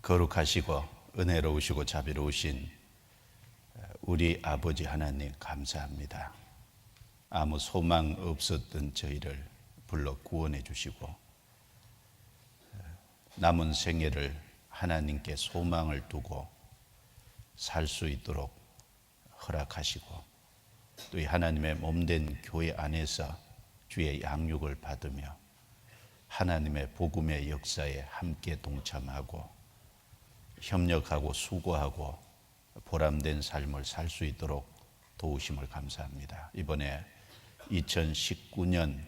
거룩하시고 은혜로우시고 자비로우신 우리 아버지 하나님 감사합니다. 아무 소망 없었던 저희를 불러 구원해 주시고 남은 생애를 하나님께 소망을 두고 살 수 있도록 허락하시고 또 이 하나님의 몸된 교회 안에서 주의 양육을 받으며 하나님의 복음의 역사에 함께 동참하고 협력하고 수고하고 보람된 삶을 살 수 있도록 도우심을 감사합니다. 이번에 2019년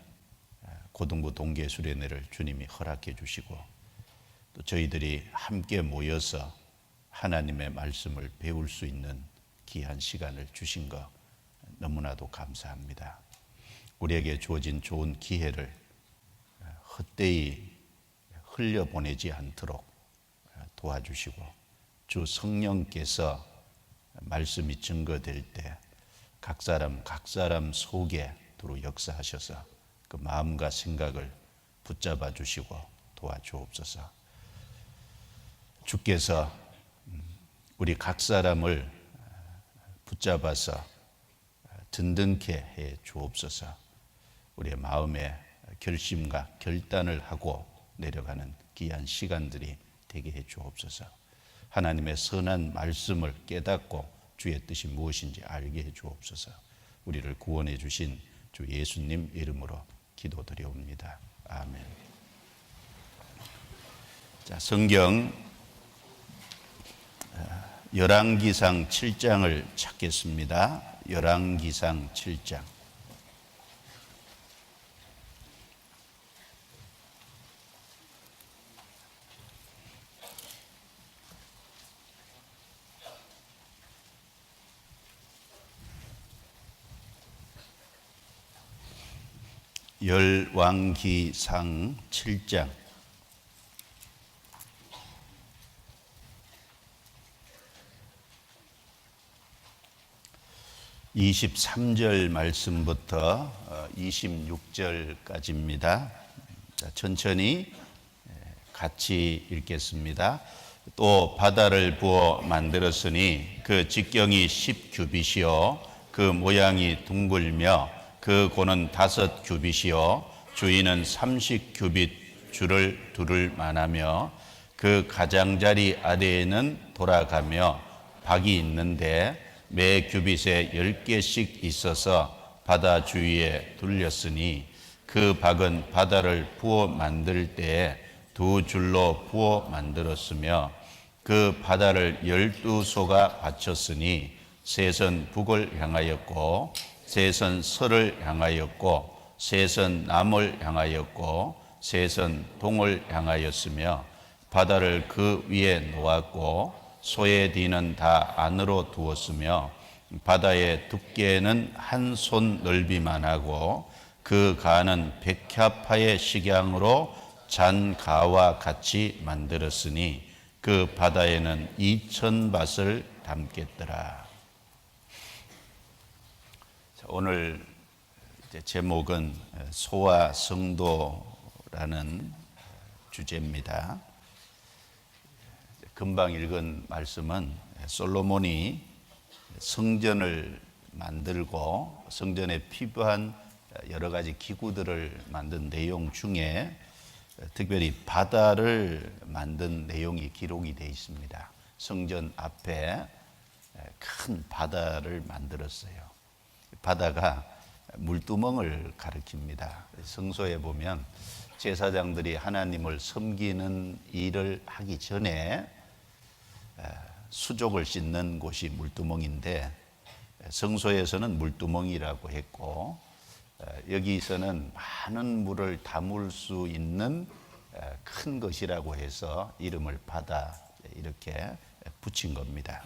고등부 동계수련회를 주님이 허락해 주시고 또 저희들이 함께 모여서 하나님의 말씀을 배울 수 있는 귀한 시간을 주신 것 너무나도 감사합니다. 우리에게 주어진 좋은 기회를 헛되이 흘려보내지 않도록 도와주시고 주 성령께서 말씀이 증거될 때 각 사람 속에 두루 역사하셔서 그 마음과 생각을 붙잡아 주시고 도와주옵소서. 주께서 우리 각 사람을 붙잡아서 든든케 해 주옵소서. 우리의 마음에 결심과 결단을 하고 내려가는 귀한 시간들이 되게 해 주옵소서. 하나님의 선한 말씀을 깨닫고 주의 뜻이 무엇인지 알게 해 주옵소서. 우리를 구원해 주신 주 예수님 이름으로 기도드려옵니다. 아멘. 자, 성경 열왕기상 7장을 찾겠습니다. 열왕기상 7장. 열왕기상 7장 23절 말씀부터 26절까지입니다. 천천히 같이 읽겠습니다. 또 바다를 부어 만들었으니 그 직경이 10규빗이요 그 모양이 둥글며 그 고는 5규빗이요 주위는 30규빗 줄을 두를 만하며 그 가장자리 아래에는 돌아가며 박이 있는데 매 규빗에 10개씩 있어서 바다 주위에 둘렸으니 그 박은 바다를 부어 만들 때에 2줄로 부어 만들었으며 그 바다를 12소가 받쳤으니 셋은 북을 향하였고 셋은 서를 향하였고 셋은 남을 향하였고 셋은 동을 향하였으며 바다를 그 위에 놓았고 소의 뒤는 다 안으로 두었으며 바다의 두께는 한 손 넓이만 하고 그 가는 백야파의 식양으로 잔 가와 같이 만들었으니 그 바다에는 2000밭을 담겠더라. 오늘 제목은 소와 성도라는 주제입니다. 금방 읽은 말씀은 솔로몬이 성전을 만들고 성전에 필요한 여러 가지 기구들을 만든 내용 중에 특별히 바다를 만든 내용이 기록이 되어 있습니다. 성전 앞에 큰 바다를 만들었어요. 바다가 물두멍을 가리킵니다. 성소에 보면 제사장들이 하나님을 섬기는 일을 하기 전에 수족을 씻는 곳이 물두멍인데 성소에서는 물두멍이라고 했고 여기서는 많은 물을 담을 수 있는 큰 것이라고 해서 이름을 바다 이렇게 붙인 겁니다.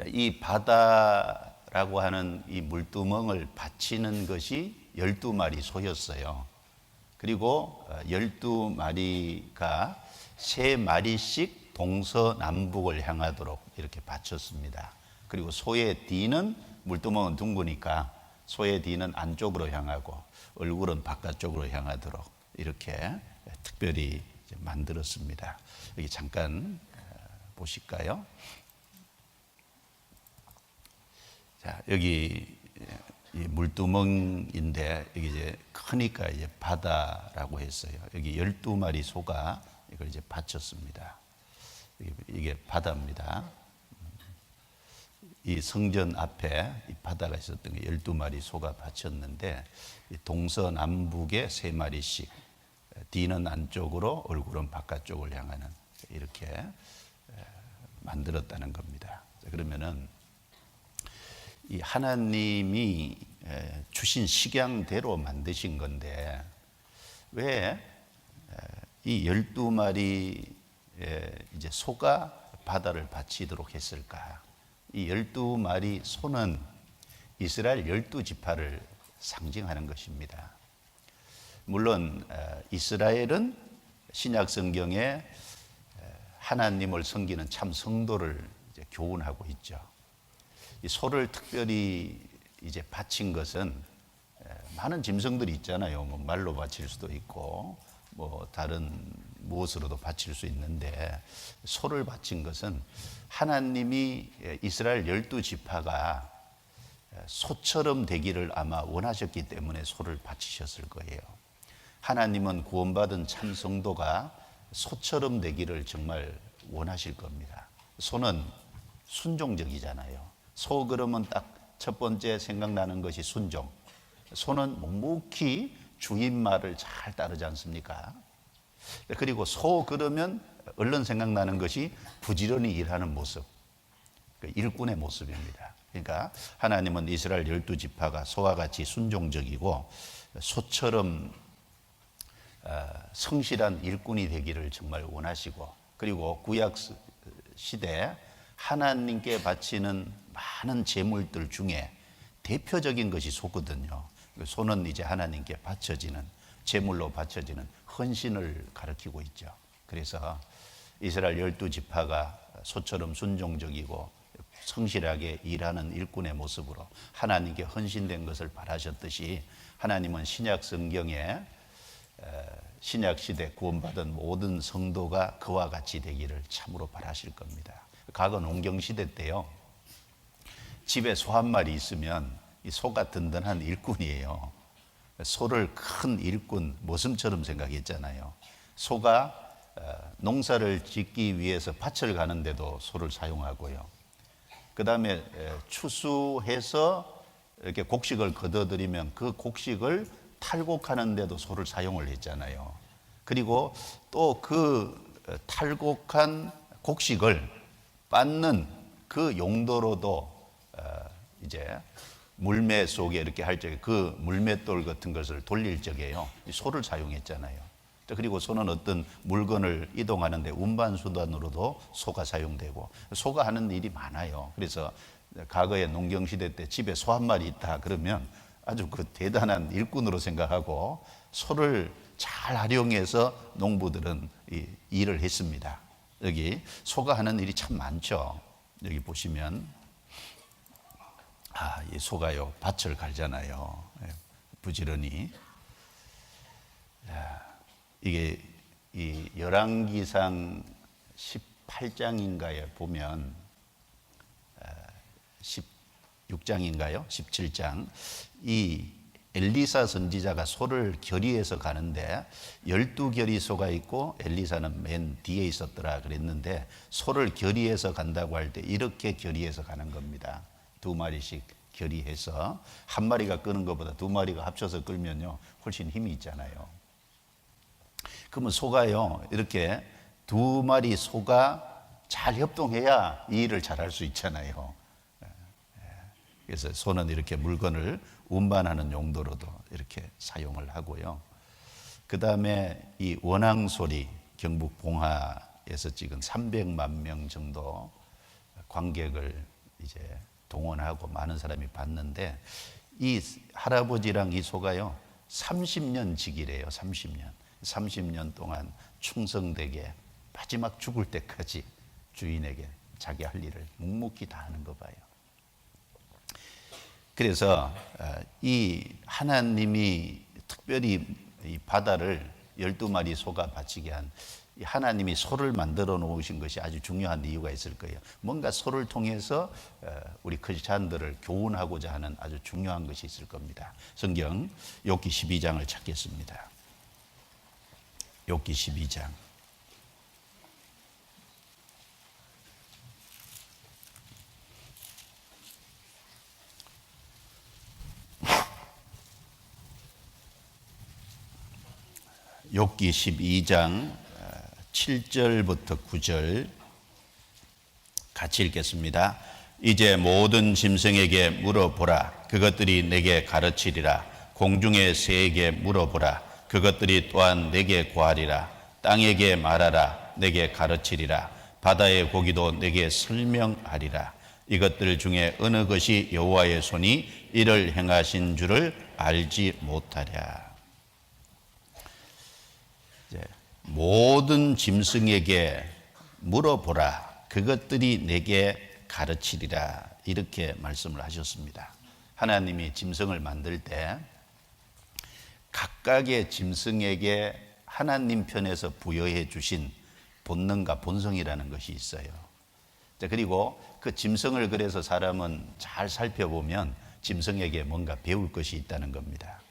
이 바다라고 하는 이 물두멍을 받치는 것이 12마리 소였어요. 그리고 12마리가 3마리씩 동서남북을 향하도록 이렇게 받쳤습니다. 그리고 소의 뒤는 물두멍은 둥그니까 소의 뒤는 안쪽으로 향하고 얼굴은 바깥쪽으로 향하도록 이렇게 특별히 이제 만들었습니다. 여기 잠깐 보실까요? 자, 여기 이 물두멍인데 여기 이제 크니까 이제 바다라고 했어요. 여기 12마리 소가 이걸 이제 바쳤습니다. 이게 바다입니다. 이 성전 앞에 이 바다가 있었던 게 12마리 소가 바쳤는데 동서남북에 3마리씩 뒤는 안쪽으로 얼굴은 바깥쪽을 향하는 이렇게 만들었다는 겁니다. 그러면은 이 하나님이 주신 식양대로 만드신 건데 왜 이 12마리 이제 소가 바다를 바치도록 했을까? 이 12마리 소는 이스라엘 12지파를 상징하는 것입니다. 물론 이스라엘은 신약 성경에 하나님을 섬기는 참 성도를 이제 교훈하고 있죠. 이 소를 특별히 이제 바친 것은 많은 짐승들이 있잖아요. 뭐 말로 바칠 수도 있고 뭐 다른 무엇으로도 바칠 수 있는데 소를 바친 것은 하나님이 이스라엘 12지파가 소처럼 되기를 아마 원하셨기 때문에 소를 바치셨을 거예요. 하나님은 구원받은 참 성도가 소처럼 되기를 정말 원하실 겁니다. 소는 순종적이잖아요. 소 그러면 딱 첫 번째 생각나는 것이 순종. 소는 묵묵히 주인 말을 잘 따르지 않습니까? 그리고 소 그러면 얼른 생각나는 것이 부지런히 일하는 모습, 일꾼의 모습입니다. 그러니까 하나님은 이스라엘 12지파가 소와 같이 순종적이고 소처럼 성실한 일꾼이 되기를 정말 원하시고, 그리고 구약 시대 하나님께 바치는 많은 제물들 중에 대표적인 것이 소거든요. 소는 이제 하나님께 바쳐지는, 제물로 바쳐지는 헌신을 가리키고 있죠. 그래서 이스라엘 12지파가 소처럼 순종적이고 성실하게 일하는 일꾼의 모습으로 하나님께 헌신된 것을 바라셨듯이, 하나님은 신약 성경에 신약 시대 구원받은 모든 성도가 그와 같이 되기를 참으로 바라실 겁니다. 과거 농경 시대 때요, 집에 소 한 마리 있으면 이 소가 든든한 일꾼이에요. 소를 큰 일꾼, 모슴처럼 생각했잖아요. 소가 농사를 짓기 위해서 밭을 가는데도 소를 사용하고요. 그 다음에 추수해서 이렇게 곡식을 거둬들이면 그 곡식을 탈곡하는데도 소를 사용을 했잖아요. 그리고 또 그 탈곡한 곡식을 빻는 그 용도로도 이제 물매 속에 이렇게 할 적에 그 물맷돌 같은 것을 돌릴 적에요, 소를 사용했잖아요. 그리고 소는 어떤 물건을 이동하는데 운반수단으로도 소가 사용되고, 소가 하는 일이 많아요. 그래서 과거에 농경시대 때 집에 소 한 마리 있다 그러면 아주 그 대단한 일꾼으로 생각하고 소를 잘 활용해서 농부들은 이 일을 했습니다. 여기 소가 하는 일이 참 많죠. 여기 보시면 이 소가요 밭을 갈잖아요. 부지런히. 이게 이 열왕기상 18장인가에 보면 16장인가요? 17장. 이 엘리사 선지자가 소를 결의해서 가는데 12결의 소가 있고 엘리사는 맨 뒤에 있었더라 그랬는데, 소를 결의해서 간다고 할 때 이렇게 결의해서 가는 겁니다. 2마리씩 결의해서, 한 마리가 끄는 것보다 2마리가 합쳐서 끌면요 훨씬 힘이 있잖아요. 그러면 소가요 이렇게 2마리 소가 잘 협동해야 이 일을 잘할 수 있잖아요. 그래서 소는 이렇게 물건을 운반하는 용도로도 이렇게 사용을 하고요. 그 다음에 이 원앙소리, 경북 봉화에서 찍은 300만 명 정도 관객을 이제 동원하고 많은 사람이 봤는데, 이 할아버지랑 이 소가요 30년 지기래요. 30년 동안 충성되게 마지막 죽을 때까지 주인에게 자기 할 일을 묵묵히 다 하는 거 봐요. 그래서 이 하나님이 특별히 이 바다를 12마리 소가 바치게 한 하나님이 소를 만들어 놓으신 것이 아주 중요한 이유가 있을 거예요. 뭔가 소를 통해서 우리 크리스찬들을 교훈하고자 하는 아주 중요한 것이 있을 겁니다. 성경 욥기 12장을 찾겠습니다. 욥기 12장. 욥기 12장 7절부터 9절 같이 읽겠습니다. 이제 모든 짐승에게 물어보라. 그것들이 내게 가르치리라. 공중의 새에게 물어보라. 그것들이 또한 내게 구하리라. 땅에게 말하라. 내게 가르치리라. 바다의 고기도 내게 설명하리라. 이것들 중에 어느 것이 여호와의 손이 이를 행하신 줄을 알지 못하랴. 모든 짐승에게 물어보라. 그것들이 내게 가르치리라. 이렇게 말씀을 하셨습니다. 하나님이 짐승을 만들 때 각각의 짐승에게 하나님 편에서 부여해 주신 본능과 본성이라는 것이 있어요. 그리고 그 짐승을 그래서 사람은 잘 살펴보면 짐승에게 뭔가 배울 것이 있다는 겁니다.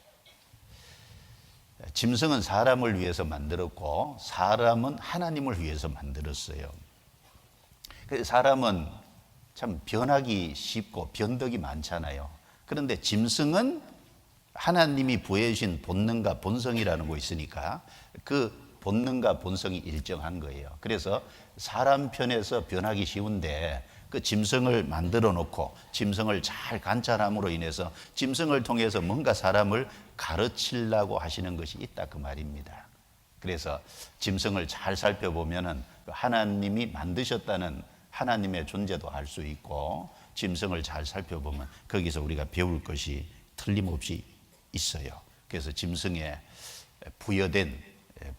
짐승은 사람을 위해서 만들었고 사람은 하나님을 위해서 만들었어요. 그래서 사람은 참 변하기 쉽고 변덕이 많잖아요. 그런데 짐승은 하나님이 부여해 주신 본능과 본성이라는 거 있으니까 그 본능과 본성이 일정한 거예요. 그래서 사람 편에서 변하기 쉬운데 그 짐승을 만들어 놓고 짐승을 잘 관찰함으로 인해서 짐승을 통해서 뭔가 사람을 가르치려고 하시는 것이 있다 그 말입니다. 그래서 짐승을 잘 살펴보면은 하나님이 만드셨다는 하나님의 존재도 알 수 있고 짐승을 잘 살펴보면 거기서 우리가 배울 것이 틀림없이 있어요. 그래서 짐승에 부여된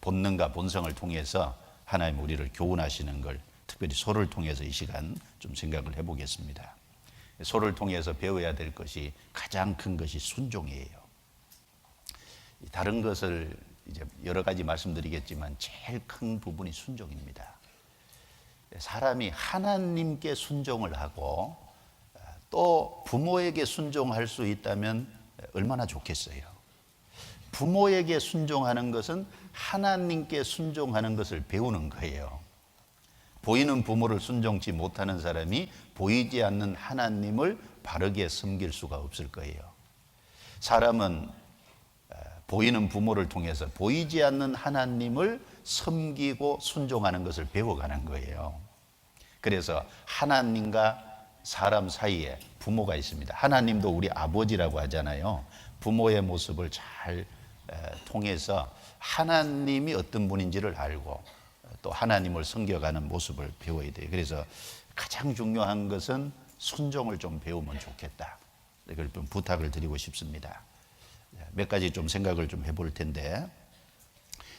본능과 본성을 통해서 하나님 우리를 교훈하시는 걸 특별히 소를 통해서 이 시간 좀 생각을 해보겠습니다. 소를 통해서 배워야 될 것이 가장 큰 것이 순종이에요. 다른 것을 이제 여러 가지 말씀드리겠지만 제일 큰 부분이 순종입니다. 사람이 하나님께 순종을 하고 또 부모에게 순종할 수 있다면 얼마나 좋겠어요. 부모에게 순종하는 것은 하나님께 순종하는 것을 배우는 거예요. 보이는 부모를 순종치 못하는 사람이 보이지 않는 하나님을 바르게 섬길 수가 없을 거예요. 사람은 보이는 부모를 통해서 보이지 않는 하나님을 섬기고 순종하는 것을 배워가는 거예요. 그래서 하나님과 사람 사이에 부모가 있습니다. 하나님도 우리 아버지라고 하잖아요. 부모의 모습을 잘 통해서 하나님이 어떤 분인지를 알고 또 하나님을 섬겨가는 모습을 배워야 돼요. 그래서 가장 중요한 것은 순종을 좀 배우면 좋겠다. 이걸 좀 부탁을 드리고 싶습니다. 몇 가지 좀 생각을 좀 해볼 텐데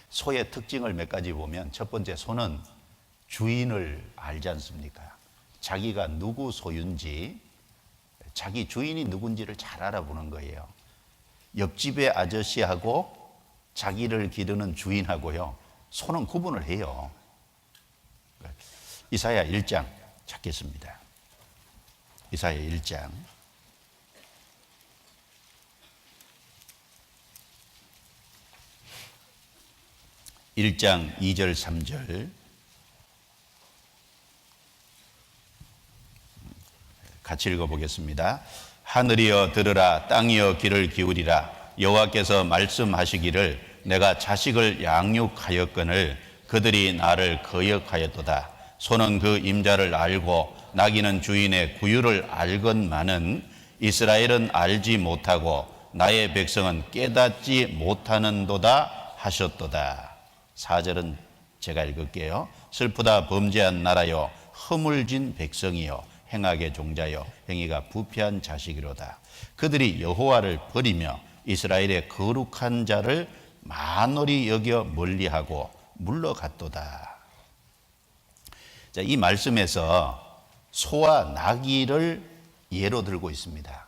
소의 특징을 몇 가지 보면 첫 번째, 소는 주인을 알지 않습니까? 자기가 누구 소유인지 자기 주인이 누군지를 잘 알아보는 거예요. 옆집의 아저씨하고 자기를 기르는 주인하고요, 소는 구분을 해요. 이사야 1장 찾겠습니다. 이사야 1장 1장 2절 3절 같이 읽어보겠습니다. 하늘이여 들으라, 땅이여 귀를 기울이라. 여호와께서 말씀하시기를 내가 자식을 양육하였거늘 그들이 나를 거역하였도다. 소는 그 임자를 알고 나귀는 주인의 구유를 알건만은 이스라엘은 알지 못하고 나의 백성은 깨닫지 못하는도다 하셨도다. 4절은 제가 읽을게요. 슬프다 범죄한 나라여, 허물진 백성이여, 행악의 종자여, 행위가 부패한 자식이로다. 그들이 여호와를 버리며 이스라엘의 거룩한 자를 만홀히 여겨 멀리하고 물러갔도다. 자, 이 말씀에서 소와 나귀를 예로 들고 있습니다.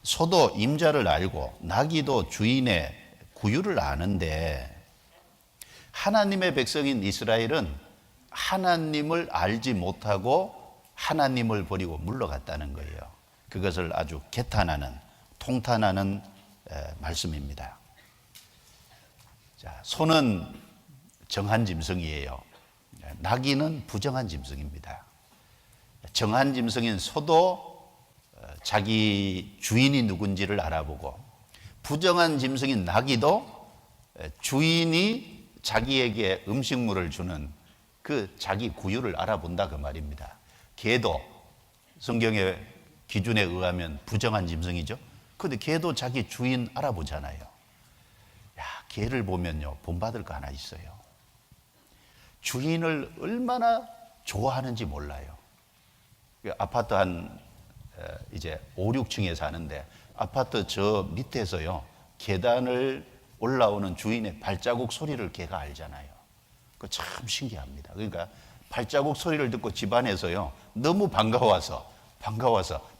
소도 임자를 알고 나귀도 주인의 구유를 아는데 하나님의 백성인 이스라엘은 하나님을 알지 못하고 하나님을 버리고 물러갔다는 거예요. 그것을 아주 개탄하는, 통탄하는 말씀입니다. 자, 소는 정한 짐승이에요. 나귀는 부정한 짐승입니다. 정한 짐승인 소도 자기 주인이 누군지를 알아보고, 부정한 짐승인 나귀도 주인이 자기에게 음식물을 주는 그 자기 구유를 알아본다, 그 말입니다. 개도 성경의 기준에 의하면 부정한 짐승이죠. 그런데 개도 자기 주인 알아보잖아요. 야, 개를 보면요, 본받을 거 하나 있어요. 주인을 얼마나 좋아하는지 몰라요. 아파트 한 이제 5, 6층에 사는데 아파트 저 밑에서요, 계단을 올라오는 주인의 발자국 소리를 개가 알잖아요. 그 참 신기합니다. 그러니까 발자국 소리를 듣고 집안에서요, 너무 반가워서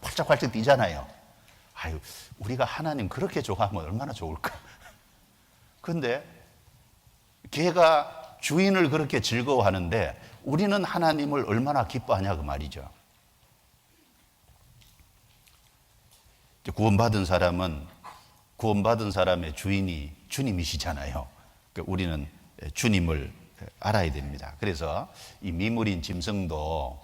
팔짝팔짝 뛰잖아요. 아유, 우리가 하나님 그렇게 좋아하면 얼마나 좋을까. 근데 개가 주인을 그렇게 즐거워하는데 우리는 하나님을 얼마나 기뻐하냐, 그 말이죠. 구원받은 사람은 구원받은 사람의 주인이 주님이시잖아요. 우리는 주님을 알아야 됩니다. 그래서 이 미물인 짐승도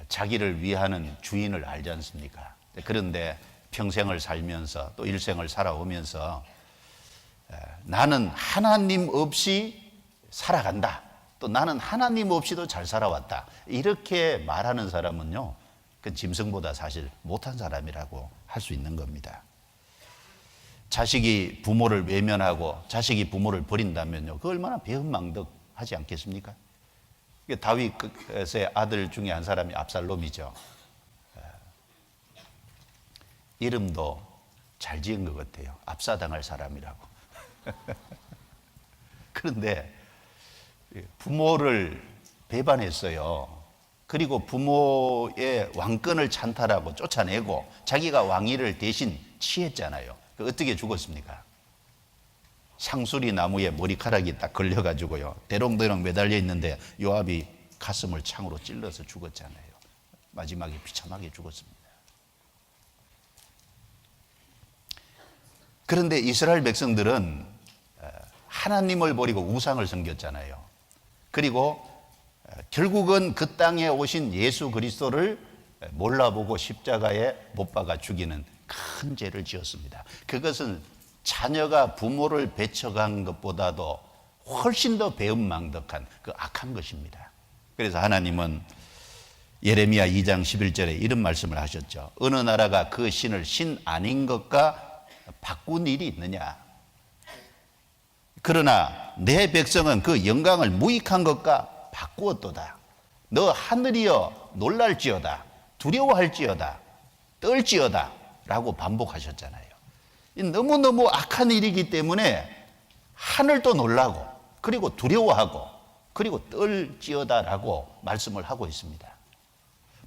자기를 위하는 주인을 알지 않습니까? 그런데 평생을 살면서 또 일생을 살아오면서 나는 하나님 없이 살아간다, 또 나는 하나님 없이도 잘 살아왔다, 이렇게 말하는 사람은요, 그 짐승보다 사실 못한 사람이라고 할 수 있는 겁니다. 자식이 부모를 외면하고 자식이 부모를 버린다면요, 그 얼마나 배은망덕하지 않겠습니까? 다윗의 아들 중에 한 사람이 압살롬이죠. 이름도 잘 지은 것 같아요. 압사당할 사람이라고. 그런데 부모를 배반했어요. 그리고 부모의 왕권을 찬탈하고 쫓아내고 자기가 왕위를 대신 취했잖아요. 어떻게 죽었습니까? 상수리 나무에 머리카락이 딱 걸려가지고요, 대롱대롱 매달려 있는데 요압이 가슴을 창으로 찔러서 죽었잖아요. 마지막에 비참하게 죽었습니다. 그런데 이스라엘 백성들은 하나님을 버리고 우상을 섬겼잖아요. 그리고 결국은 그 땅에 오신 예수 그리스도를 몰라보고 십자가에 못 박아 죽이는 큰 죄를 지었습니다. 그것은 자녀가 부모를 배척한 것보다도 훨씬 더 배은망덕한 그 악한 것입니다. 그래서 하나님은 예레미야 2장 11절에 이런 말씀을 하셨죠. 어느 나라가 그 신을 신 아닌 것과 바꾼 일이 있느냐? 그러나 내 백성은 그 영광을 무익한 것과 바꾸었도다. 너 하늘이여 놀랄지어다, 두려워할지어다, 떨지어다 라고 반복하셨잖아요. 너무너무 악한 일이기 때문에 하늘도 놀라고, 그리고 두려워하고, 그리고 떨지어다 라고 말씀을 하고 있습니다.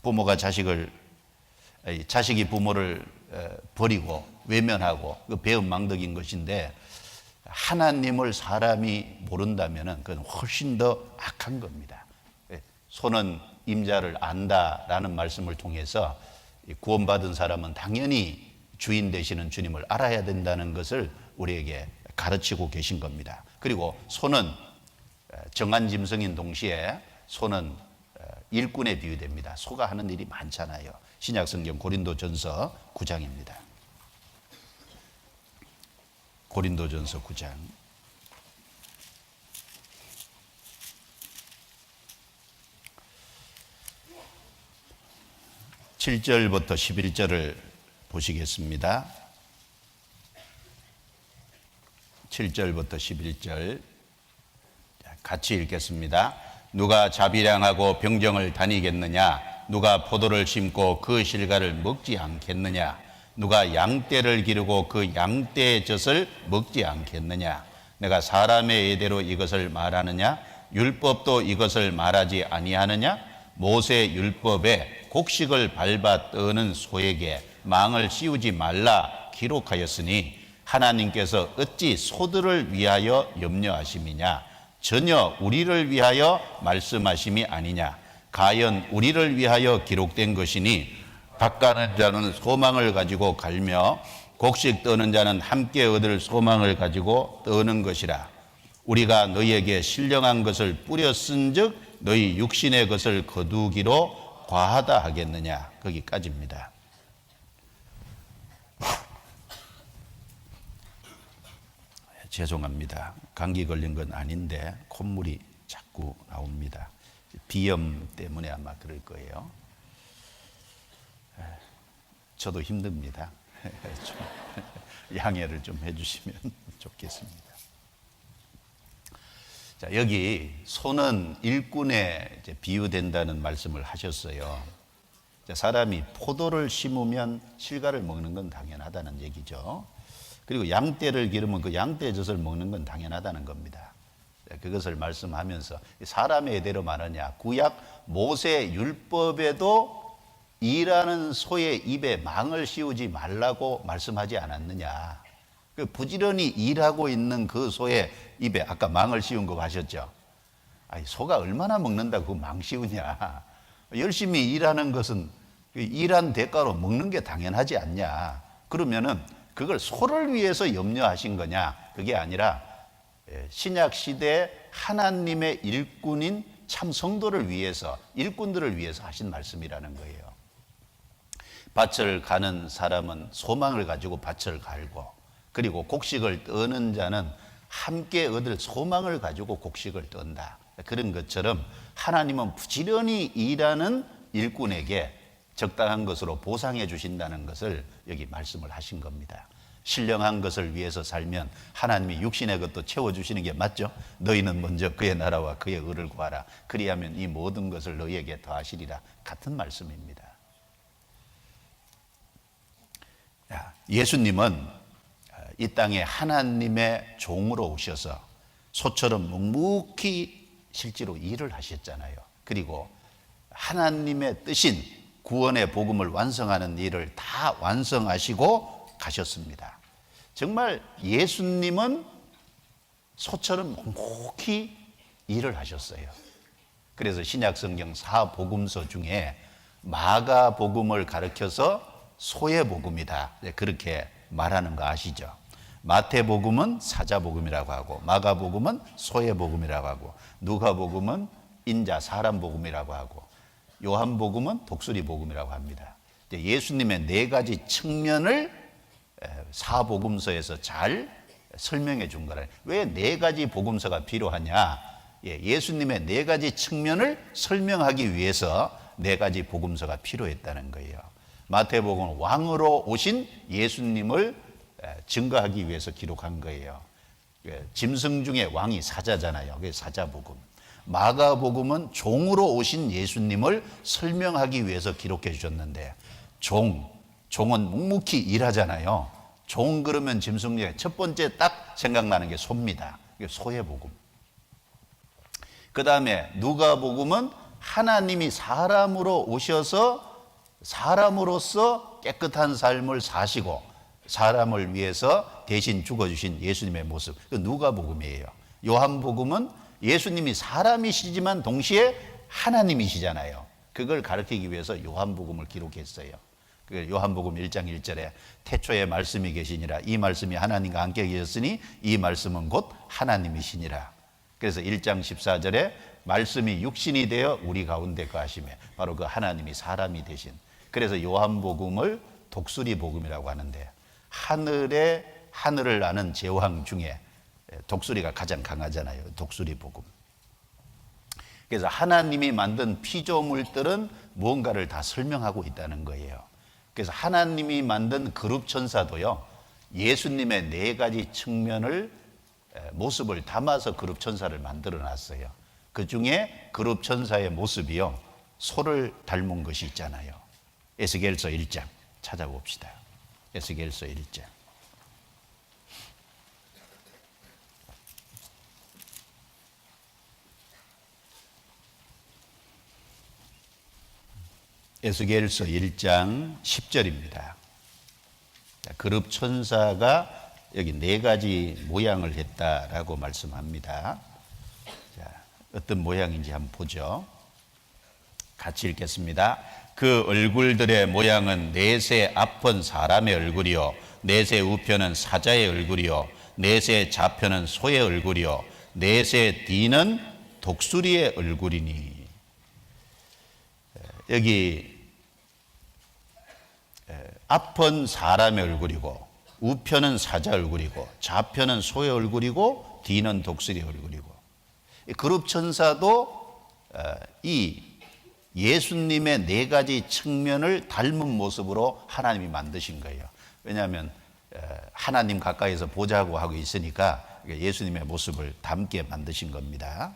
부모가 자식이 부모를 버리고 외면하고 그 배은망덕인 것인데, 하나님을 사람이 모른다면 그건 훨씬 더 악한 겁니다. 소는 임자를 안다라는 말씀을 통해서 구원받은 사람은 당연히 주인 되시는 주님을 알아야 된다는 것을 우리에게 가르치고 계신 겁니다. 그리고 소는 정한 짐승인 동시에 소는 일꾼에 비유됩니다. 소가 하는 일이 많잖아요. 신약성경 고린도전서 9장입니다. 고린도전서 9장 7절부터 11절을 보시겠습니다. 7절부터 11절 같이 읽겠습니다. 누가 자비량하고 병정을 다니겠느냐? 누가 포도를 심고 그 실과를 먹지 않겠느냐? 누가 양떼를 기르고 그 양떼의 젖을 먹지 않겠느냐? 내가 사람의 예대로 이것을 말하느냐? 율법도 이것을 말하지 아니하느냐? 모세 율법에 곡식을 밟아 떠는 소에게 망을 씌우지 말라 기록하였으니 하나님께서 어찌 소들을 위하여 염려하심이냐? 전혀 우리를 위하여 말씀하심이 아니냐. 가연 우리를 위하여 기록된 것이니 밭가는 자는 소망을 가지고 갈며 곡식 떠는 자는 함께 얻을 소망을 가지고 떠는 것이라. 우리가 너희에게 신령한 것을 뿌려 쓴즉 너희 육신의 것을 거두기로 과하다 하겠느냐. 거기까지입니다. 죄송합니다. 감기 걸린 건 아닌데 콧물이 자꾸 나옵니다. 비염 때문에 아마 그럴 거예요. 저도 힘듭니다. 좀 양해를 좀 해주시면 좋겠습니다. 자, 여기 소는 일꾼에 비유된다는 말씀을 하셨어요. 사람이 포도를 심으면 실과를 먹는 건 당연하다는 얘기죠. 그리고 양떼를 기르면 그 양떼 젖을 먹는 건 당연하다는 겁니다. 그것을 말씀하면서 사람의 예대로 말하냐. 구약 모세 율법에도 일하는 소의 입에 망을 씌우지 말라고 말씀하지 않았느냐. 부지런히 일하고 있는 그 소의 입에 아까 망을 씌운 거 하셨죠. 아니, 소가 얼마나 먹는다고 그 망 씌우냐. 열심히 일하는 것은 일한 대가로 먹는 게 당연하지 않냐. 그러면은 그걸 소를 위해서 염려하신 거냐. 그게 아니라 신약 시대 하나님의 일꾼인 참 성도를 위해서, 일꾼들을 위해서 하신 말씀이라는 거예요. 밭을 가는 사람은 소망을 가지고 밭을 갈고, 그리고 곡식을 떠는 자는 함께 얻을 소망을 가지고 곡식을 떤다. 그런 것처럼 하나님은 부지런히 일하는 일꾼에게 적당한 것으로 보상해 주신다는 것을 여기 말씀을 하신 겁니다. 신령한 것을 위해서 살면 하나님이 육신의 것도 채워주시는 게 맞죠? 너희는 먼저 그의 나라와 그의 의를 구하라. 그리하면 이 모든 것을 너희에게 더하시리라. 같은 말씀입니다. 예수님은 이 땅에 하나님의 종으로 오셔서 소처럼 묵묵히 실제로 일을 하셨잖아요. 그리고 하나님의 뜻인 구원의 복음을 완성하는 일을 다 완성하시고 가셨습니다. 정말 예수님은 소처럼 묵묵히 일을 하셨어요. 그래서 신약 성경 4복음서 중에 마가복음을 가르쳐서 소의 복음이다, 그렇게 말하는 거 아시죠? 마태복음은 사자복음이라고 하고, 마가복음은 소의 복음이라고 하고, 누가복음은 인자 사람 복음이라고 하고, 요한복음은 독수리 복음이라고 합니다. 예수님의 네 가지 측면을 사복음서에서 잘 설명해 준 거라. 왜 네 가지 복음서가 필요하냐? 예수님의 네 가지 측면을 설명하기 위해서 네 가지 복음서가 필요했다는 거예요. 마태복음은 왕으로 오신 예수님을 증거하기 위해서 기록한 거예요. 짐승 중에 왕이 사자잖아요. 그게 사자복음. 마가복음은 종으로 오신 예수님을 설명하기 위해서 기록해 주셨는데, 종은 묵묵히 일하잖아요. 종 그러면 짐승 중에 첫 번째 딱 생각나는 게 소입니다. 소의 복음. 그 다음에 누가복음은 하나님이 사람으로 오셔서 사람으로서 깨끗한 삶을 사시고 사람을 위해서 대신 죽어주신 예수님의 모습, 그 누가복음이에요. 요한복음은 예수님이 사람이시지만 동시에 하나님이시잖아요. 그걸 가르치기 위해서 요한복음을 기록했어요. 요한복음 1장 1절에 태초에 말씀이 계시니라. 이 말씀이 하나님과 함께 계셨으니 이 말씀은 곧 하나님이시니라. 그래서 1장 14절에 말씀이 육신이 되어 우리 가운데 거하시매, 바로 그 하나님이 사람이 되신. 그래서 요한복음을 독수리 복음이라고 하는데, 하늘을 나는 제왕 중에 독수리가 가장 강하잖아요. 독수리 복음. 그래서 하나님이 만든 피조물들은 무언가를 다 설명하고 있다는 거예요. 그래서 하나님이 만든 그룹 천사도요, 예수님의 네 가지 측면을 모습을 담아서 그룹 천사를 만들어 놨어요. 그 중에 그룹 천사의 모습이요, 소를 닮은 것이 있잖아요. 에스겔서 1장 찾아봅시다. 에스겔서 1장. 에스겔서 1장 10절입니다. 그룹 천사가 여기 네 가지 모양을 했다라고 말씀합니다. 자, 어떤 모양인지 한번 보죠. 같이 읽겠습니다. 그 얼굴들의 모양은 넷의 앞은 사람의 얼굴이요 넷의 우편은 사자의 얼굴이요 넷의 좌편은 소의 얼굴이요 넷의 뒤는 독수리의 얼굴이니. 여기 앞은 사람의 얼굴이고 우편은 사자 얼굴이고 좌편은 소의 얼굴이고 뒤는 독수리의 얼굴이고, 그룹 천사도 이 예수님의 네 가지 측면을 닮은 모습으로 하나님이 만드신 거예요. 왜냐하면 하나님 가까이서 보자고 하고 있으니까 예수님의 모습을 닮게 만드신 겁니다.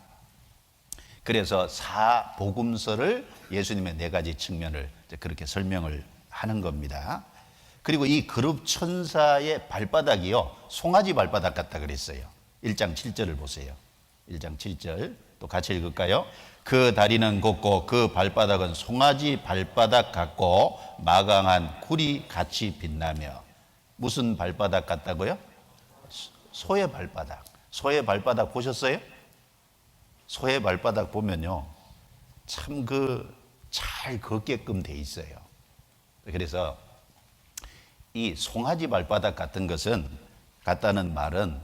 그래서 사복음서를 예수님의 네 가지 측면을 그렇게 설명을 하는 겁니다. 그리고 이 그룹 천사의 발바닥이요 송아지 발바닥 같다 그랬어요. 1장 7절을 보세요. 1장 7절 또 같이 읽을까요? 그 다리는 곱고 그 발바닥은 송아지 발바닥 같고 마강한 굴이 같이 빛나며. 무슨 발바닥 같다고요? 소의 발바닥. 소의 발바닥 보셨어요? 소의 발바닥 보면요 참 잘 걷게끔 돼 있어요. 그래서 이 송아지 발바닥 같은 것은, 같다는 말은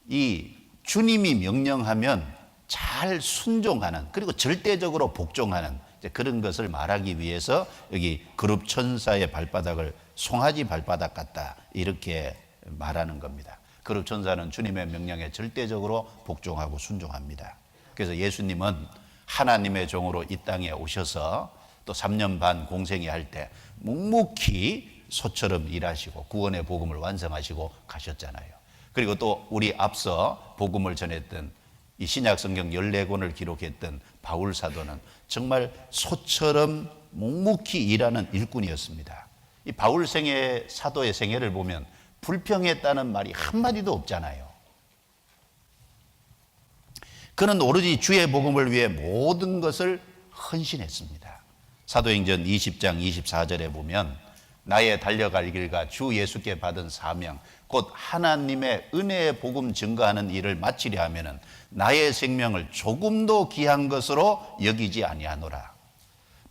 이 주님이 명령하면 잘 순종하는, 그리고 절대적으로 복종하는 그런 것을 말하기 위해서 여기 그룹 천사의 발바닥을 송아지 발바닥 같다 이렇게 말하는 겁니다. 그룹 천사는 주님의 명령에 절대적으로 복종하고 순종합니다. 그래서 예수님은 하나님의 종으로 이 땅에 오셔서 또 3년 반 공생애 할 때 묵묵히 소처럼 일하시고 구원의 복음을 완성하시고 가셨잖아요. 그리고 또 우리 앞서 복음을 전했던 이 신약 성경 14권을 기록했던 바울 사도는 정말 소처럼 묵묵히 일하는 일꾼이었습니다. 이 바울 사도의 생애를 보면 불평했다는 말이 한마디도 없잖아요. 그는 오로지 주의 복음을 위해 모든 것을 헌신했습니다. 사도행전 20장 24절에 보면 나의 달려갈 길과 주 예수께 받은 사명 곧 하나님의 은혜의 복음 증거하는 일을 마치려 하면은 나의 생명을 조금도 귀한 것으로 여기지 아니하노라.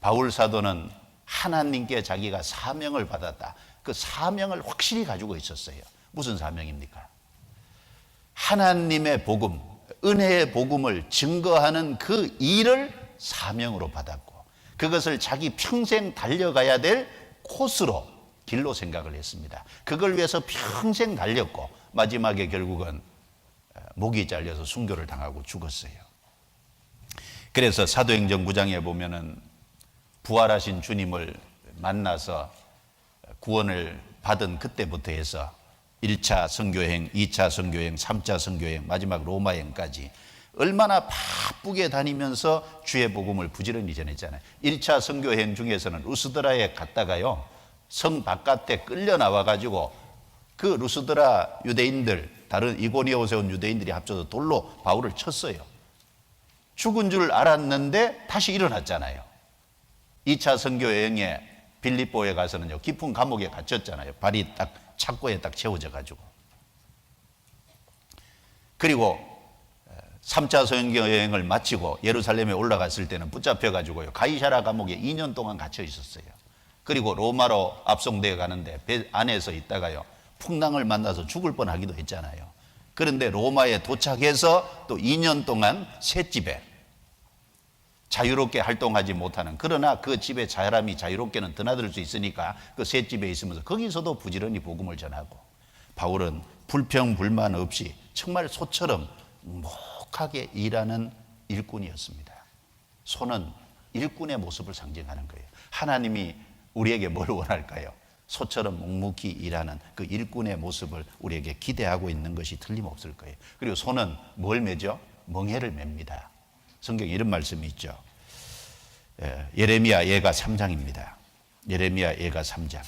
바울 사도는 하나님께 자기가 사명을 받았다. 그 사명을 확실히 가지고 있었어요. 무슨 사명입니까? 하나님의 복음, 은혜의 복음을 증거하는 그 일을 사명으로 받았고, 그것을 자기 평생 달려가야 될 코스로, 길로 생각을 했습니다. 그걸 위해서 평생 달렸고 마지막에 결국은 목이 잘려서 순교를 당하고 죽었어요. 그래서 사도행전 9장에 보면은 부활하신 주님을 만나서 구원을 받은 그때부터 해서 1차 선교행, 2차 선교행, 3차 선교행, 마지막 로마행까지 얼마나 바쁘게 다니면서 주의 복음을 부지런히 전했잖아요. 1차 선교행 중에서는 루스드라에 갔다가요 성 바깥에 끌려 나와가지고 그 루스드라 유대인들, 다른 이고니온에 온 유대인들이 합쳐서 돌로 바울을 쳤어요. 죽은 줄 알았는데 다시 일어났잖아요. 2차 선교 여행에 빌립보에 가서는요 깊은 감옥에 갇혔잖아요. 발이 딱 창고에 딱 채워져 가지고. 그리고 3차 선교 여행을 마치고 예루살렘에 올라갔을 때는 붙잡혀 가지고요 가이사랴 감옥에 2년 동안 갇혀 있었어요. 그리고 로마로 압송되어 가는데 배 안에서 있다가요 풍랑을 만나서 죽을 뻔하기도 했잖아요. 그런데 로마에 도착해서 또 2년 동안 셋집에 자유롭게 활동하지 못하는, 그러나 그 집에 사람이 자유롭게는 드나들 수 있으니까 그 셋집에 있으면서 거기서도 부지런히 복음을 전하고, 바울은 불평 불만 없이 정말 소처럼 묵묵하게 일하는 일꾼이었습니다. 소는 일꾼의 모습을 상징하는 거예요. 하나님이 우리에게 뭘 원할까요? 소처럼 묵묵히 일하는 그 일꾼의 모습을 우리에게 기대하고 있는 것이 틀림없을 거예요. 그리고 소는 뭘 매죠? 멍에를 맵니다. 성경에 이런 말씀이 있죠. 예레미야 예가 3장입니다. 예레미야 예가 3장.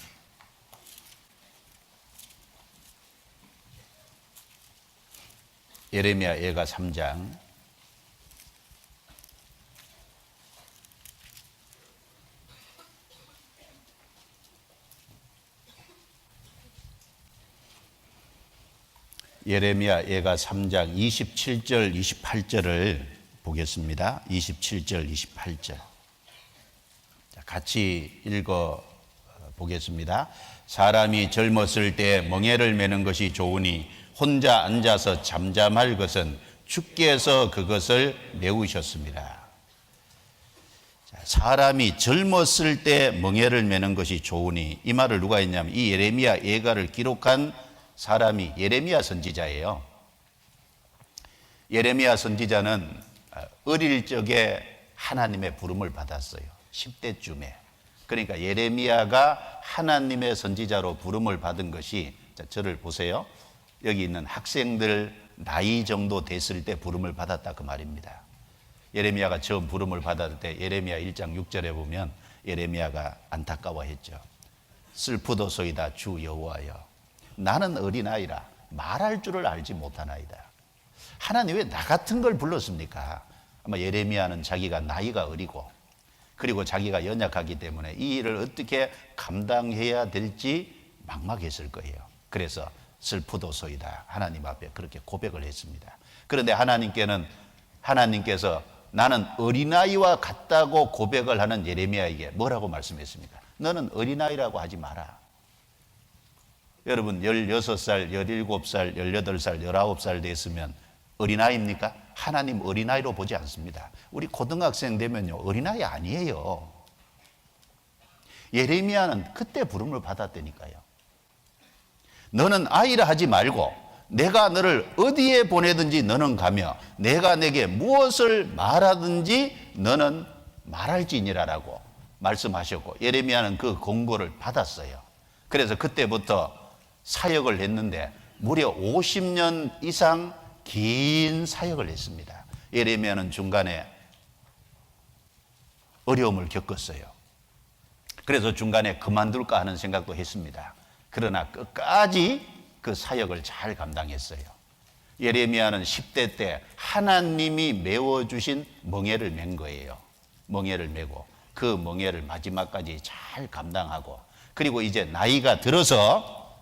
예레미야 예가 3장. 예레미야 예가 3장 27절 28절을 보겠습니다. 27절 28절 같이 읽어 보겠습니다. 사람이 젊었을 때 멍에를 매는 것이 좋으니 혼자 앉아서 잠잠할 것은 주께서 그것을 메우셨습니다. 사람이 젊었을 때 멍에를 매는 것이 좋으니, 이 말을 누가 했냐면 이 예레미야 예가를 기록한 사람이 예레미야 선지자예요. 예레미야 선지자는 어릴 적에 하나님의 부름을 받았어요. 10대쯤에. 그러니까 예레미야가 하나님의 선지자로 부름을 받은 것이, 저를 보세요. 여기 있는 학생들 나이 정도 됐을 때 부름을 받았다 그 말입니다. 예레미야가 처음 부름을 받았을 때 예레미야 1장 6절에 보면 예레미야가 안타까워했죠. 슬프도소이다 주 여호와여, 나는 어린아이라 말할 줄을 알지 못하나이다. 하나님 왜 나 같은 걸 불렀습니까? 아마 예레미야는 자기가 나이가 어리고 그리고 자기가 연약하기 때문에 이 일을 어떻게 감당해야 될지 막막했을 거예요. 그래서 슬프도소이다 하나님 앞에 그렇게 고백을 했습니다. 그런데 하나님께서 나는 어린아이와 같다고 고백을 하는 예레미야에게 뭐라고 말씀했습니까? 너는 어린아이라고 하지 마라. 여러분 16살, 17살, 18살, 19살 됐으면 어린아이입니까? 하나님 어린아이로 보지 않습니다. 우리 고등학생 되면요 어린아이 아니에요. 예레미야는 그때 부름을 받았다니까요. 너는 아이라 하지 말고 내가 너를 어디에 보내든지 너는 가며 내가 내게 무엇을 말하든지 너는 말할지니라라고 말씀하셨고, 예레미야는 그 공고를 받았어요. 그래서 그때부터 사역을 했는데 무려 50년 이상 긴 사역을 했습니다. 예레미야는 중간에 어려움을 겪었어요. 그래서 중간에 그만둘까 하는 생각도 했습니다. 그러나 끝까지 그 사역을 잘 감당했어요. 예레미야는 10대 때 하나님이 메워주신 멍에를 맨 거예요. 멍에를 메고 그 멍에를 마지막까지 잘 감당하고, 그리고 이제 나이가 들어서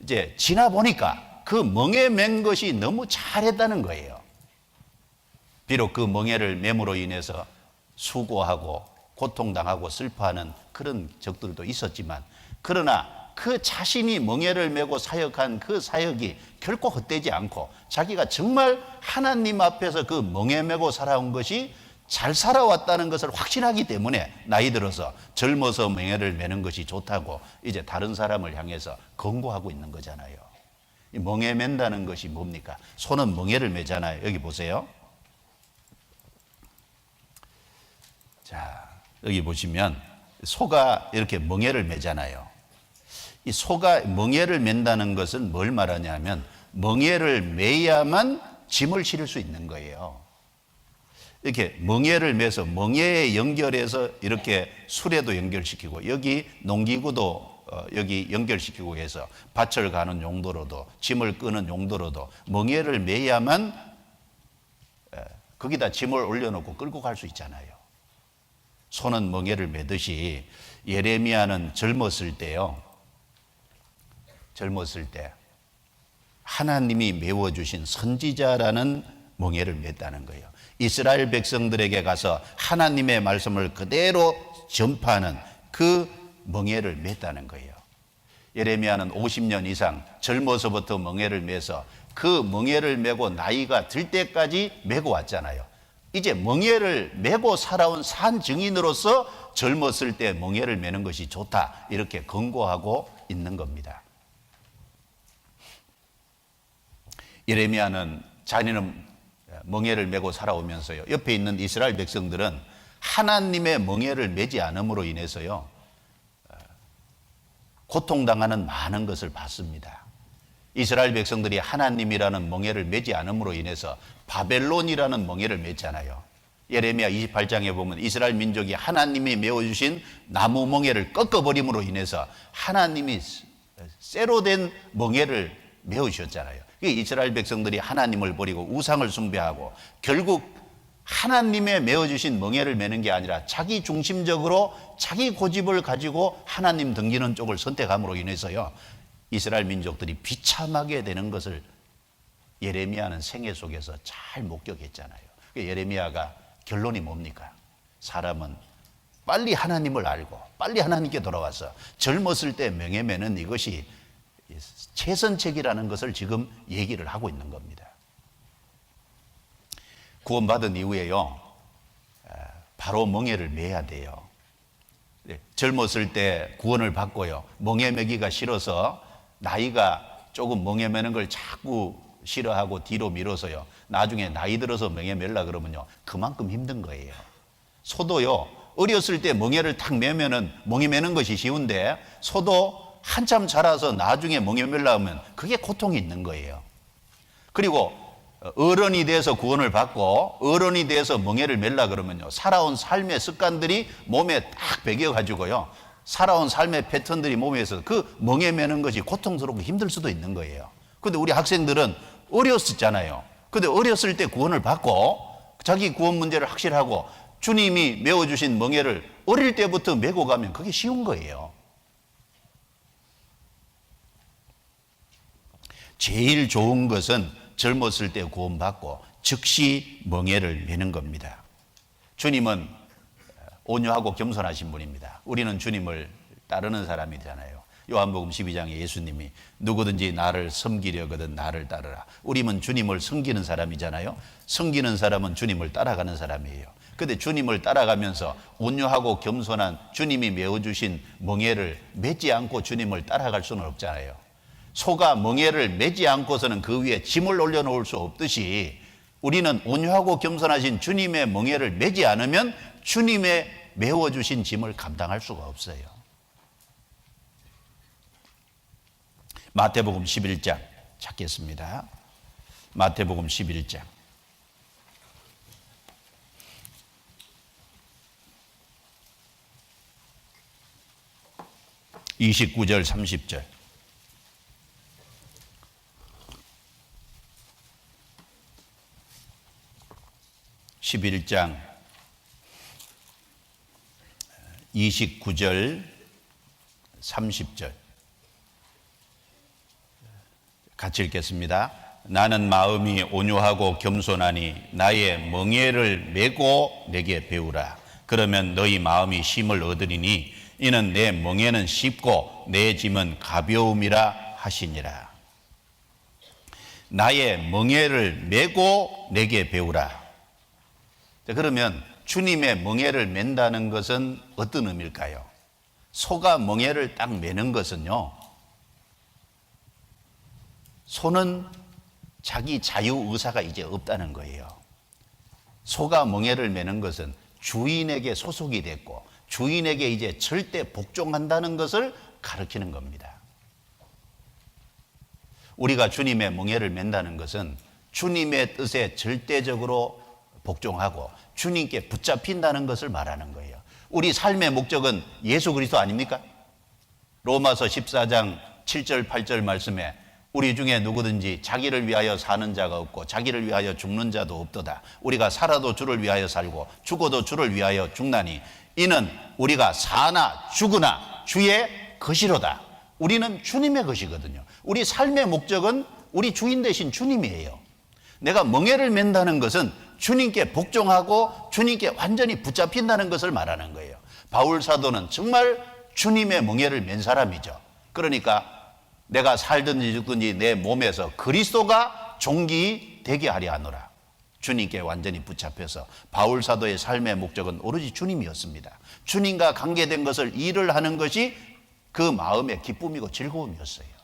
이제 지나 보니까 그 멍에 맨 것이 너무 잘했다는 거예요. 비록 그 멍에를 맴으로 인해서 수고하고 고통당하고 슬퍼하는 그런 적들도 있었지만, 그러나 그 자신이 멍에를 메고 사역한 그 사역이 결코 헛되지 않고 자기가 정말 하나님 앞에서 그 멍에 메고 살아온 것이 잘 살아왔다는 것을 확신하기 때문에 나이 들어서 젊어서 멍에를 메는 것이 좋다고 이제 다른 사람을 향해서 권고하고 있는 거잖아요. 이 멍에 맨다는 것이 뭡니까? 소는 멍에를 매잖아요. 여기 보세요. 자, 여기 보시면 소가 이렇게 멍에를 매잖아요. 이 소가 멍에를 맨다는 것은 뭘 말하냐면 멍에를 매야만 짐을 실을 수 있는 거예요. 이렇게 멍에를 매서 멍에에 연결해서 이렇게 수레도 연결시키고 여기 농기구도 여기 연결시키고 해서 밭을 가는 용도로도 짐을 끄는 용도로도 멍에를 매야만 거기다 짐을 올려놓고 끌고 갈 수 있잖아요. 소는 멍에를 매듯이 예레미야는 젊었을 때요. 젊었을 때 하나님이 메워주신 선지자라는 멍에를 맸다는 거예요. 이스라엘 백성들에게 가서 하나님의 말씀을 그대로 전파하는 그 멍에를 맸다는 거예요. 예레미야는 50년 이상 젊어서부터 멍에를 매서 그 멍에를 메고 나이가 들 때까지 메고 왔잖아요. 이제 멍에를 메고 살아온 산 증인으로서 젊었을 때 멍에를 메는 것이 좋다 이렇게 권고하고 있는 겁니다. 예레미야는 자기는 멍에를 메고 살아오면서요, 옆에 있는 이스라엘 백성들은 하나님의 멍에를 메지 않음으로 인해서요 고통당하는 많은 것을 봤습니다. 이스라엘 백성들이 하나님이라는 멍에를 메지 않음으로 인해서 바벨론이라는 멍에를 맸잖아요. 예레미야 28장에 보면 이스라엘 민족이 하나님이 메어주신 나무 멍에를 꺾어버림으로 인해서 하나님이 쇠로 된 멍에를 메어주셨잖아요. 이스라엘 백성들이 하나님을 버리고 우상을 숭배하고 결국 하나님의 메어주신 멍에를 매는 게 아니라 자기 중심적으로 자기 고집을 가지고 하나님 등지는 쪽을 선택함으로 인해서요 이스라엘 민족들이 비참하게 되는 것을 예레미야는 생애 속에서 잘 목격했잖아요. 예레미야가 결론이 뭡니까? 사람은 빨리 하나님을 알고 빨리 하나님께 돌아와서 젊었을 때 명예 매는 이것이 최선책이라는 것을 지금 얘기를 하고 있는 겁니다. 구원받은 이후에요, 바로 멍에를 매야 돼요. 젊었을 때 구원을 받고요, 멍에 매기가 싫어서 나이가 조금 멍에 매는 걸 자꾸 싫어하고 뒤로 미뤄서요, 나중에 나이 들어서 멍에 멜라 그러면요, 그만큼 힘든 거예요. 소도요, 어렸을 때 멍에를 탁 매면은 멍에 매는 것이 쉬운데, 소도 한참 자라서 나중에 멍에 멜라 하면 그게 고통이 있는 거예요. 그리고 어른이 돼서 구원을 받고 어른이 돼서 멍에를 멜라 그러면요, 살아온 삶의 습관들이 몸에 딱 배겨가지고요, 살아온 삶의 패턴들이 몸에서 그 멍에 매는 것이 고통스럽고 힘들 수도 있는 거예요. 근데 우리 학생들은 어렸었잖아요. 근데 어렸을 때 구원을 받고 자기 구원 문제를 확실하고 주님이 메워주신 멍에를 어릴 때부터 메고 가면 그게 쉬운 거예요. 제일 좋은 것은 젊었을 때 구원받고 즉시 멍에를 매는 겁니다. 주님은 온유하고 겸손하신 분입니다. 우리는 주님을 따르는 사람이잖아요. 요한복음 12장에 예수님이 누구든지 나를 섬기려거든 나를 따르라. 우리는 주님을 섬기는 사람이잖아요. 섬기는 사람은 주님을 따라가는 사람이에요. 근데 주님을 따라가면서 온유하고 겸손한 주님이 메어주신 멍에를 맺지 않고 주님을 따라갈 수는 없잖아요. 소가 멍에를 매지 않고서는 그 위에 짐을 올려놓을 수 없듯이 우리는 온유하고 겸손하신 주님의 멍에를 매지 않으면 주님의 메워주신 짐을 감당할 수가 없어요. 마태복음 11장 찾겠습니다. 마태복음 11장 29절 30절. 11장 29절 30절 같이 읽겠습니다. 나는 마음이 온유하고 겸손하니 나의 멍에를 메고 내게 배우라. 그러면 너희 마음이 쉼을 얻으리니 이는 내 멍에는 쉽고 내 짐은 가벼움이라 하시니라. 나의 멍에를 메고 내게 배우라. 그러면 주님의 멍에를 맨다는 것은 어떤 의미일까요? 소가 멍에를 딱 매는 것은요, 소는 자기 자유의사가 이제 없다는 거예요. 소가 멍에를 매는 것은 주인에게 소속이 됐고 주인에게 이제 절대 복종한다는 것을 가르치는 겁니다. 우리가 주님의 멍에를 맨다는 것은 주님의 뜻에 절대적으로 복종하고 주님께 붙잡힌다는 것을 말하는 거예요. 우리 삶의 목적은 예수 그리스도 아닙니까? 로마서 14장 7절 8절 말씀에 우리 중에 누구든지 자기를 위하여 사는 자가 없고 자기를 위하여 죽는 자도 없도다. 우리가 살아도 주를 위하여 살고 죽어도 주를 위하여 죽나니 이는 우리가 사나 죽으나 주의 것이로다. 우리는 주님의 것이거든요. 우리 삶의 목적은 우리 주인 되신 주님이에요. 내가 멍에를 맨다는 것은 주님께 복종하고 주님께 완전히 붙잡힌다는 것을 말하는 거예요. 바울 사도는 정말 주님의 멍에를 맨 사람이죠. 그러니까 내가 살든지 죽든지 내 몸에서 그리스도가 존귀 되게 하려 하노라. 주님께 완전히 붙잡혀서 바울 사도의 삶의 목적은 오로지 주님이었습니다. 주님과 관계된 것을 일을 하는 것이 그 마음의 기쁨이고 즐거움이었어요.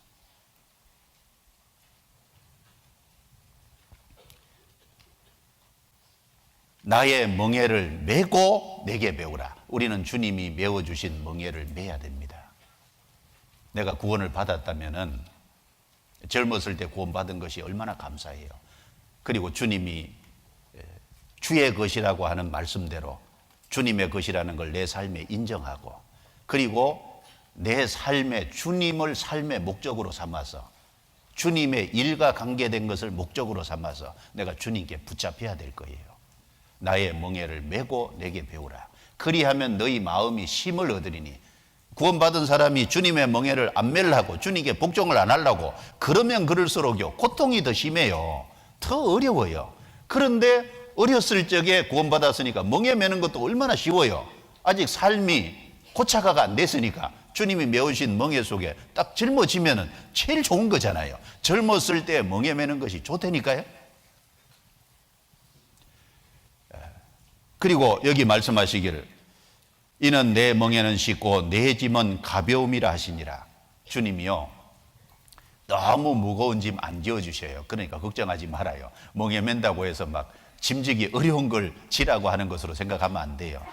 나의 멍에를 메고 내게 배우라. 우리는 주님이 메워주신 멍에를 메야 됩니다. 내가 구원을 받았다면은 젊었을 때 구원받은 것이 얼마나 감사해요. 그리고 주님이 주의 것이라고 하는 말씀대로 주님의 것이라는 걸 내 삶에 인정하고 그리고 내 삶에 주님을 삶의 목적으로 삼아서 주님의 일과 관계된 것을 목적으로 삼아서 내가 주님께 붙잡혀야 될 거예요. 나의 멍에를 메고 내게 배우라. 그리하면 너희 마음이 쉼을 얻으리니 구원받은 사람이 주님의 멍에를 안 맬라고, 주님께 복종을 안 하려고 그러면 그럴수록요 고통이 더 심해요. 더 어려워요. 그런데 어렸을 적에 구원받았으니까 멍에 매는 것도 얼마나 쉬워요. 아직 삶이 고착화가 안 됐으니까 주님이 메우신 멍에 속에 딱 짊어지면은 제일 좋은 거잖아요. 젊었을 때 멍에 매는 것이 좋다니까요. 그리고 여기 말씀하시기를 이는 내 멍에는 쉽고 내 짐은 가벼움이라 하시니라. 주님이요 너무 무거운 짐 안 지어주셔요. 그러니까 걱정하지 말아요. 멍에 맨다고 해서 막 짐지기 어려운 걸 지라고 하는 것으로 생각하면 안 돼요.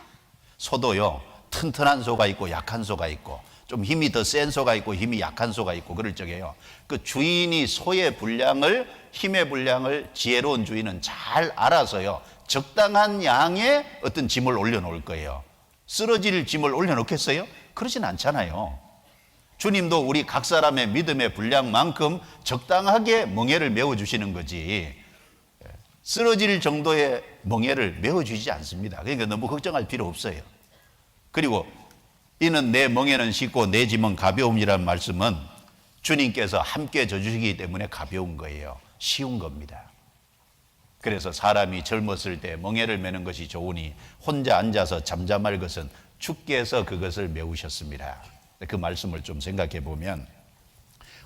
소도요 튼튼한 소가 있고 약한 소가 있고 좀 힘이 더 센 소가 있고 힘이 약한 소가 있고 그럴 적에요 그 주인이 소의 분량을, 힘의 분량을 지혜로운 주인은 잘 알아서요 적당한 양의 어떤 짐을 올려놓을 거예요. 쓰러질 짐을 올려놓겠어요? 그러진 않잖아요. 주님도 우리 각 사람의 믿음의 분량만큼 적당하게 멍에를 메워주시는 거지 쓰러질 정도의 멍에를 메워주시지 않습니다. 그러니까 너무 걱정할 필요 없어요. 그리고 이는 내 멍에는 쉽고 내 짐은 가벼움이라는 말씀은 주님께서 함께 져주시기 때문에 가벼운 거예요. 쉬운 겁니다. 그래서 사람이 젊었을 때 멍에를 매는 것이 좋으니 혼자 앉아서 잠잠할 것은 주께서 그것을 메우셨습니다. 그 말씀을 좀 생각해 보면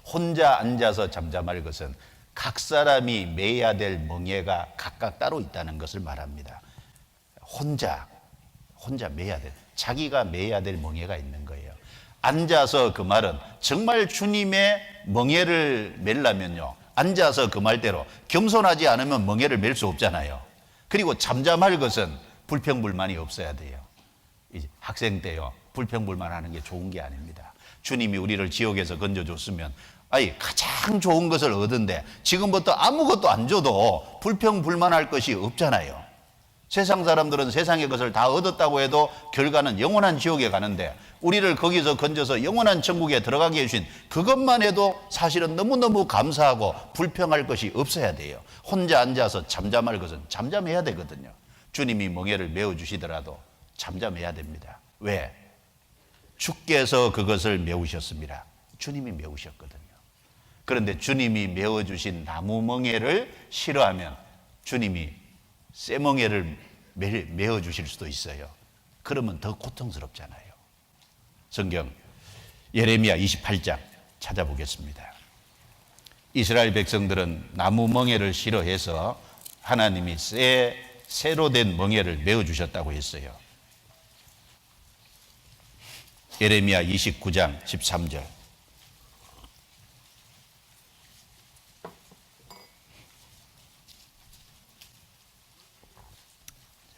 혼자 앉아서 잠잠할 것은 각 사람이 매야 될 멍에가 각각 따로 있다는 것을 말합니다. 혼자 매야 될, 자기가 매야 될 멍에가 있는 거예요. 앉아서 그 말은 정말 주님의 멍에를 멜라면요 앉아서 그 말대로 겸손하지 않으면 멍에를 멜 수 없잖아요. 그리고 잠잠할 것은 불평불만이 없어야 돼요. 이제 학생 때요 불평불만하는 게 좋은 게 아닙니다. 주님이 우리를 지옥에서 건져줬으면 가장 좋은 것을 얻은데 지금부터 아무것도 안 줘도 불평불만할 것이 없잖아요. 세상 사람들은 세상의 것을 다 얻었다고 해도 결과는 영원한 지옥에 가는데 우리를 거기서 건져서 영원한 천국에 들어가게 해주신 그것만 해도 사실은 너무너무 감사하고 불평할 것이 없어야 돼요. 혼자 앉아서 잠잠할 것은 잠잠해야 되거든요. 주님이 멍에를 메워주시더라도 잠잠해야 됩니다. 왜? 주께서 그것을 메우셨습니다. 주님이 메우셨거든요. 그런데 주님이 메워주신 나무 멍에를 싫어하면 주님이 쇠 멍에를 메워주실 수도 있어요. 그러면 더 고통스럽잖아요. 성경 예레미야 28장 찾아보겠습니다. 이스라엘 백성들은 나무 멍에를 싫어해서 하나님이 쇠로 된 멍에를 메워주셨다고 했어요. 예레미야 29장 13절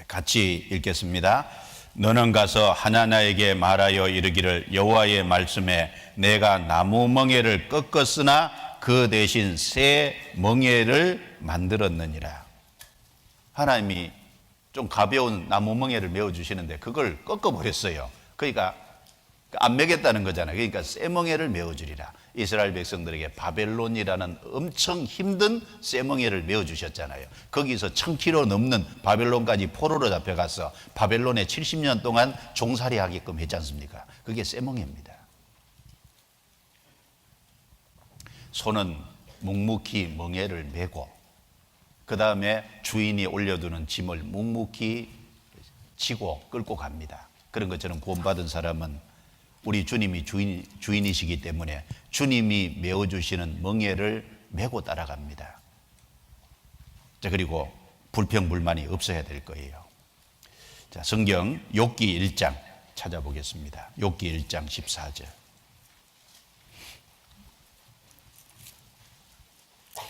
같이 읽겠습니다. 너는 가서 하나나에게 말하여 이르기를 여호와의 말씀에 내가 나무 멍에를 꺾었으나 그 대신 새 멍에를 만들었느니라. 하나님이 좀 가벼운 나무 멍에를 메워주시는데 그걸 꺾어버렸어요. 그러니까 안 매겠다는 거잖아요. 그러니까 새 멍에를 메워주리라. 이스라엘 백성들에게 바벨론이라는 엄청 힘든 새 멍에를 메워주셨잖아요. 거기서 1000km 넘는 바벨론까지 포로로 잡혀가서 바벨론에 70년 동안 종살이 하게끔 했지 않습니까? 그게 새 멍에입니다. 소는 묵묵히 멍에를 메고 그 다음에 주인이 올려두는 짐을 묵묵히 지고 끌고 갑니다. 그런 것처럼 구원받은 사람은 우리 주님이 주인이시기 때문에 주님이 메워주시는 멍에를 메고 따라갑니다. 자, 그리고 불평불만이 없어야 될 거예요. 자, 성경 욥기 1장 찾아보겠습니다. 욥기 1장 14절.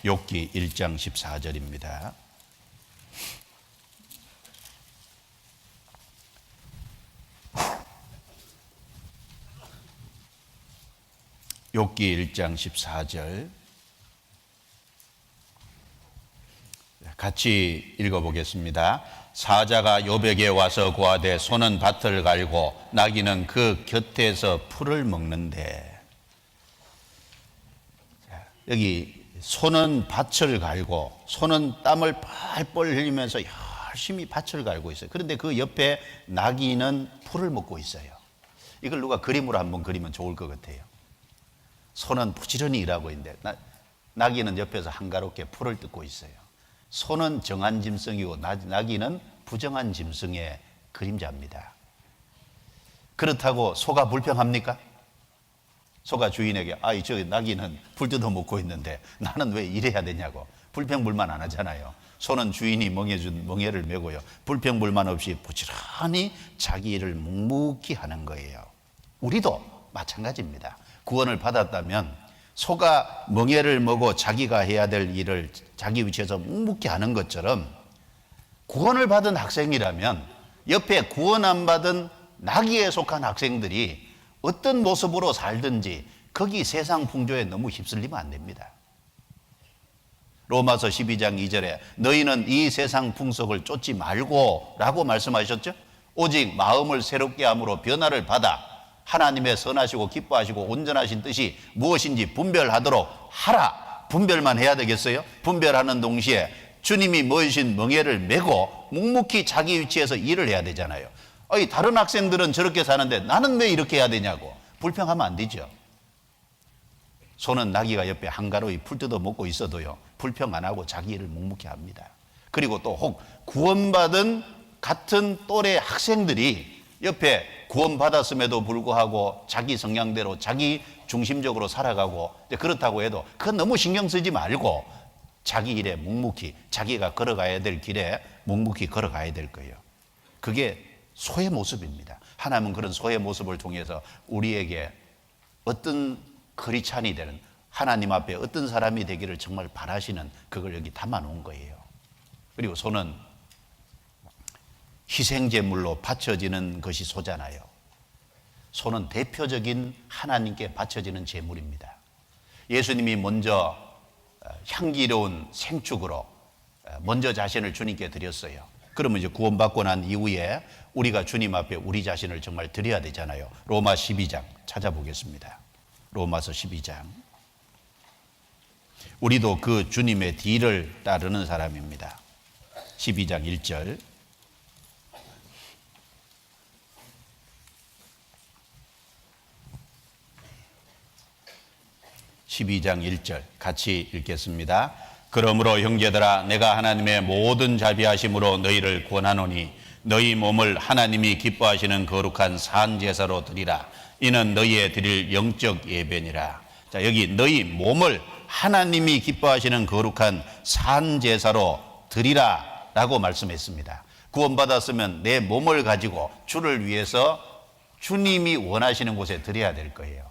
욥기 1장 14절입니다. 욥기 1장 14절 같이 읽어보겠습니다. 사자가 욥에게 와서 고하되 소는 밭을 갈고 나귀는 그 곁에서 풀을 먹는데, 여기 소는 밭을 갈고 소는 땀을 뻘뻘 흘리면서 열심히 밭을 갈고 있어요. 그런데 그 옆에 나귀는 풀을 먹고 있어요. 이걸 누가 그림으로 한번 그리면 좋을 것 같아요. 소는 부지런히 일하고 있는데 나귀는 옆에서 한가롭게 풀을 뜯고 있어요. 소는 정한 짐승이고 나귀는 부정한 짐승의 그림자입니다. 그렇다고 소가 불평합니까? 소가 주인에게 저 나귀는 풀 뜯어 먹고 있는데 나는 왜 일해야 되냐고 불평불만 안 하잖아요. 소는 주인이 멍해준 멍해를 메고요, 불평불만 없이 부지런히 자기 일을 묵묵히 하는 거예요. 우리도 마찬가지입니다. 구원을 받았다면 소가 멍해를 먹고 자기가 해야 될 일을 자기 위치에서 묵묵히 하는 것처럼, 구원을 받은 학생이라면 옆에 구원 안 받은 나귀에 속한 학생들이 어떤 모습으로 살든지 거기 세상 풍조에 너무 휩쓸리면 안 됩니다. 로마서 12장 2절에 너희는 이 세상 풍속을 쫓지 말고 라고 말씀하셨죠. 오직 마음을 새롭게 함으로 변화를 받아 하나님의 선하시고 기뻐하시고 온전하신 뜻이 무엇인지 분별하도록 하라. 분별만 해야 되겠어요? 분별하는 동시에 주님이 모이신 멍에를 메고 묵묵히 자기 위치에서 일을 해야 되잖아요. 다른 학생들은 저렇게 사는데 나는 왜 이렇게 해야 되냐고 불평하면 안 되죠. 소는 나귀가 옆에 한가로이 풀 뜯어 먹고 있어도요, 불평 안 하고 자기 일을 묵묵히 합니다. 그리고 또 혹 구원받은 같은 또래 학생들이 옆에 구원받았음에도 불구하고 자기 성향대로 자기 중심적으로 살아가고, 그렇다고 해도 그건 너무 신경 쓰지 말고 자기 일에 묵묵히, 자기가 걸어가야 될 길에 묵묵히 걸어가야 될 거예요. 그게 소의 모습입니다. 하나님은 그런 소의 모습을 통해서 우리에게 어떤 크리스찬이 되는, 하나님 앞에 어떤 사람이 되기를 정말 바라시는 그걸 여기 담아 놓은 거예요. 그리고 소는 희생제물로 바쳐지는 것이 소잖아요. 소는 대표적인 하나님께 바쳐지는 제물입니다. 예수님이 먼저 향기로운 생축으로 먼저 자신을 주님께 드렸어요. 그러면 이제 구원받고 난 이후에 우리가 주님 앞에 우리 자신을 정말 드려야 되잖아요. 로마 12장 찾아보겠습니다. 로마서 12장. 우리도 그 주님의 뒤를 따르는 사람입니다. 12장 1절. (12장 1절) 같이 읽겠습니다. 그러므로 형제들아, 내가 하나님의 모든 자비하심으로 너희를 권하노니 너희 몸을 하나님이 기뻐하시는 거룩한 산 제사로 드리라. 이는 너희의 드릴 영적 예배니라. 자, 여기 너희 몸을 하나님이 기뻐하시는 거룩한 산 제사로 드리라 라고 말씀했습니다. 구원받았으면 내 몸을 가지고 주를 위해서 주님이 원하시는 곳에 드려야 될 거예요.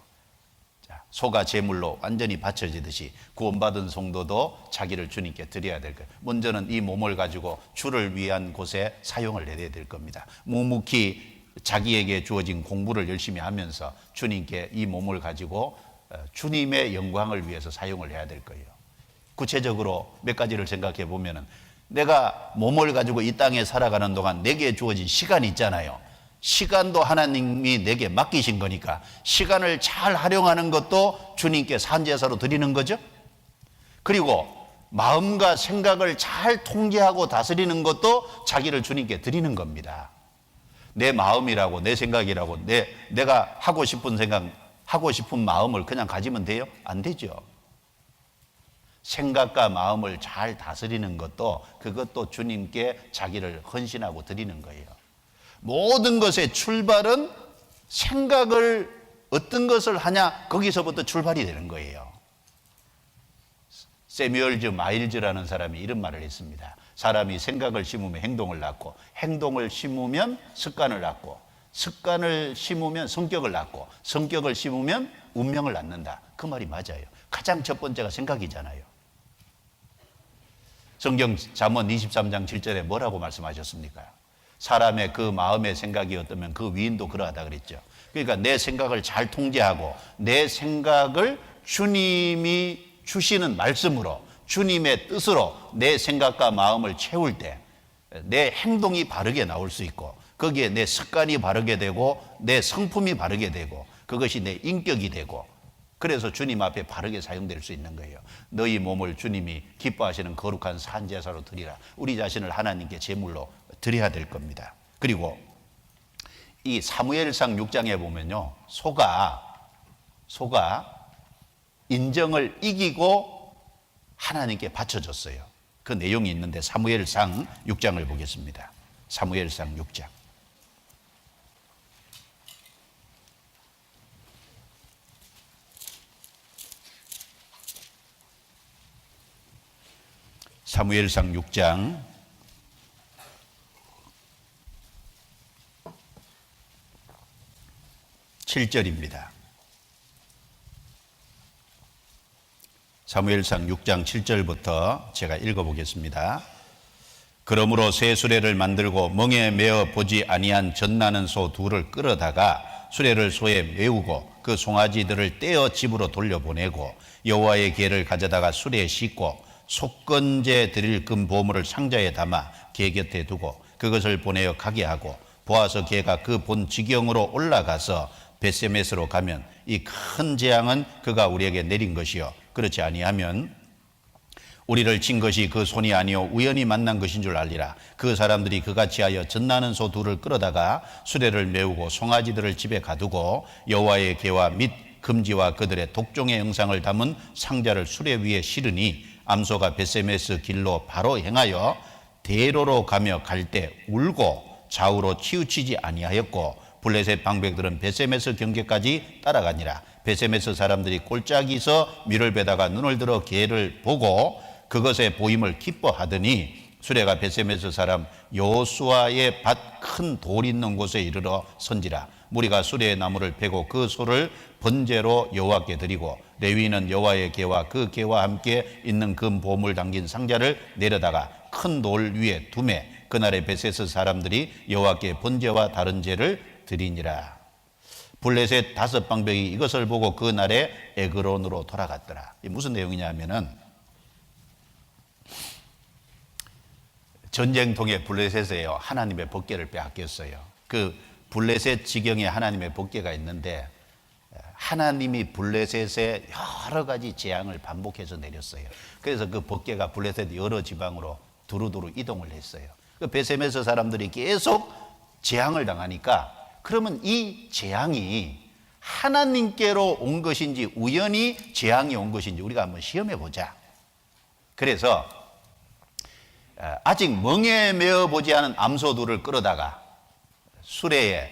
소가 제물로 완전히 바쳐지듯이 구원받은 성도도 자기를 주님께 드려야 될 거예요. 먼저는 이 몸을 가지고 주를 위한 곳에 사용을 해야 될 겁니다. 묵묵히 자기에게 주어진 공부를 열심히 하면서 주님께 이 몸을 가지고 주님의 영광을 위해서 사용을 해야 될 거예요. 구체적으로 몇 가지를 생각해 보면은, 내가 몸을 가지고 이 땅에 살아가는 동안 내게 주어진 시간이 있잖아요. 시간도 하나님이 내게 맡기신 거니까 시간을 잘 활용하는 것도 주님께 산제사로 드리는 거죠. 그리고 마음과 생각을 잘 통제하고 다스리는 것도 자기를 주님께 드리는 겁니다. 내 마음이라고, 내 생각이라고, 내가 하고 싶은 생각, 하고 싶은 마음을 그냥 가지면 돼요? 안 되죠. 생각과 마음을 잘 다스리는 것도, 그것도 주님께 자기를 헌신하고 드리는 거예요. 모든 것의 출발은 생각을, 어떤 것을 하냐, 거기서부터 출발이 되는 거예요. 세뮤얼즈 마일즈라는 사람이 이런 말을 했습니다. 사람이 생각을 심으면 행동을 낳고, 행동을 심으면 습관을 낳고, 습관을 심으면 성격을 낳고, 성격을 심으면 운명을 낳는다. 그 말이 맞아요. 가장 첫 번째가 생각이잖아요. 성경 잠언 23장 7절에 뭐라고 말씀하셨습니까? 사람의 그 마음의 생각이 어떠면 그 위인도 그러하다 그랬죠. 그러니까 내 생각을 잘 통제하고 내 생각을 주님이 주시는 말씀으로, 주님의 뜻으로 내 생각과 마음을 채울 때 내 행동이 바르게 나올 수 있고, 거기에 내 습관이 바르게 되고 내 성품이 바르게 되고 그것이 내 인격이 되고, 그래서 주님 앞에 바르게 사용될 수 있는 거예요. 너희 몸을 주님이 기뻐하시는 거룩한 산제사로 드리라. 우리 자신을 하나님께 제물로 드려야 될 겁니다. 그리고 이 사무엘상 6장에 보면요, 소가 인정을 이기고 하나님께 바쳐줬어요. 그 내용이 있는데 사무엘상 6장을 보겠습니다. 사무엘상 6장. 사무엘상 6장 7절입니다. 사무엘상 6장 7절부터 제가 읽어보겠습니다. 그러므로 새 수레를 만들고 멍에 메어 보지 아니한 젖나는 소 둘을 끌어다가 수레를 소에 메우고 그 송아지들을 떼어 집으로 돌려보내고 여호와의 궤를 가져다가 수레에 싣고 속건제 드릴 금 보물을 상자에 담아 궤 곁에 두고 그것을 보내어 가게 하고 보아서 궤가 그 본 지경으로 올라가서 벳세메스로 가면 이 큰 재앙은 그가 우리에게 내린 것이요 그렇지 아니하면 우리를 친 것이 그 손이 아니요 우연히 만난 것인 줄 알리라. 그 사람들이 그같이 하여 젖나는 소 둘을 끌어다가 수레를 메우고 송아지들을 집에 가두고 여호와의 궤와 및 금지와 그들의 독종의 형상을 담은 상자를 수레 위에 실으니 암소가 벳세메스 길로 바로 행하여 대로로 가며 갈 때 울고 좌우로 치우치지 아니하였고 블레셋 방백들은 벳세메스 경계까지 따라가니라. 벳세메스 사람들이 골짜기서 밀을 베다가 눈을 들어 궤를 보고 그것의 보임을 기뻐하더니 수레가 벳세메스 사람 여호수아의 밭 큰 돌 있는 곳에 이르러 선지라. 무리가 수레의 나무를 베고 그 소를 번제로 여호와께 드리고 레위인은 여호와의 궤와 그 궤와 함께 있는 금 보물 담긴 상자를 내려다가 큰 돌 위에 두매 그날에 벳세스 사람들이 여호와께 번제와 다른 제를 드리니라. 블레셋 5방백이 이것을 보고 그 날에 에그론으로 돌아갔더라. 이 무슨 내용이냐 하면은 전쟁통에 블레셋에요 하나님의 법궤를 빼앗겼어요. 그 블레셋 지경에 하나님의 법궤가 있는데 하나님이 블레셋에 여러 가지 재앙을 반복해서 내렸어요. 그래서 그 법궤가 블레셋 여러 지방으로 두루두루 이동을 했어요. 그 벳세메스 사람들이 계속 재앙을 당하니까 그러면 이 재앙이 하나님께로 온 것인지 우연히 재앙이 온 것인지 우리가 한번 시험해 보자. 그래서 아직 멍에 메어 보지 않은 암소 둘을 끌어다가 수레에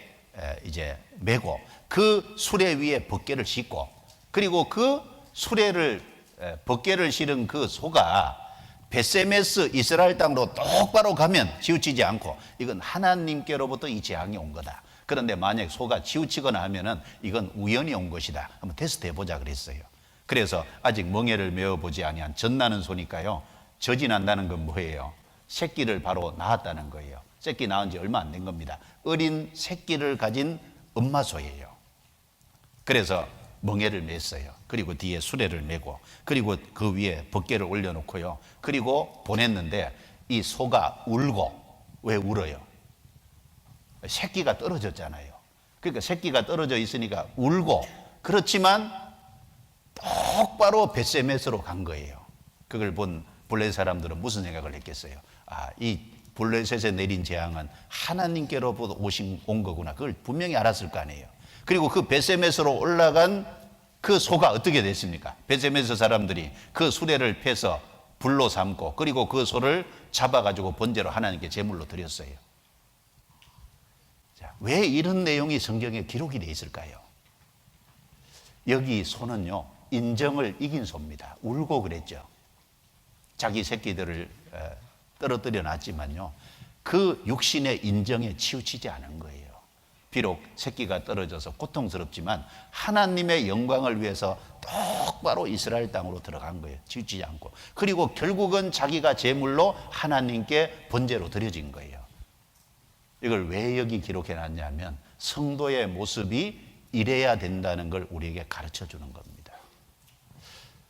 이제 메고 그 수레 위에 법궤를 싣고 그리고 그 수레를 법궤를 실은 그 소가 벳세메스 이스라엘 땅으로 똑바로 가면 치우치지 않고 이건 하나님께로부터 이 재앙이 온 거다. 그런데 만약 소가 치우치거나 하면은 이건 우연히 온 것이다. 한번 테스트 해보자 그랬어요. 그래서 아직 멍에를 메어 보지 아니한 젖나는 소니까요. 젖이 난다는 건 뭐예요? 새끼를 바로 낳았다는 거예요. 새끼 낳은 지 얼마 안 된 겁니다. 어린 새끼를 가진 엄마 소예요. 그래서 멍에를 맸어요. 그리고 뒤에 수레를 메고 그리고 그 위에 법궤를 올려놓고요. 그리고 보냈는데 이 소가 울고 왜 울어요? 새끼가 떨어졌잖아요. 그러니까 새끼가 떨어져 있으니까 울고 그렇지만 똑바로 벳세메스로 간 거예요. 그걸 본 블레셋 사람들은 무슨 생각을 했겠어요? 아, 이 블레셋에 내린 재앙은 하나님께로부터 온 거구나. 그걸 분명히 알았을 거 아니에요. 그리고 그 벳세메스로 올라간 그 소가 어떻게 됐습니까? 벳세메스 사람들이 그 수레를 패서 불로 삼고 그리고 그 소를 잡아가지고 번제로 하나님께 제물로 드렸어요. 자, 왜 이런 내용이 성경에 기록이 되어 있을까요? 여기 소는요 인정을 이긴 소입니다. 울고 그랬죠. 자기 새끼들을 떨어뜨려 놨지만요 그 육신의 인정에 치우치지 않은 거예요. 비록 새끼가 떨어져서 고통스럽지만 하나님의 영광을 위해서 똑바로 이스라엘 땅으로 들어간 거예요. 치우치지 않고. 그리고 결국은 자기가 제물로 하나님께 번제로 드려진 거예요. 이걸 왜 여기 기록해 놨냐면 성도의 모습이 이래야 된다는 걸 우리에게 가르쳐 주는 겁니다.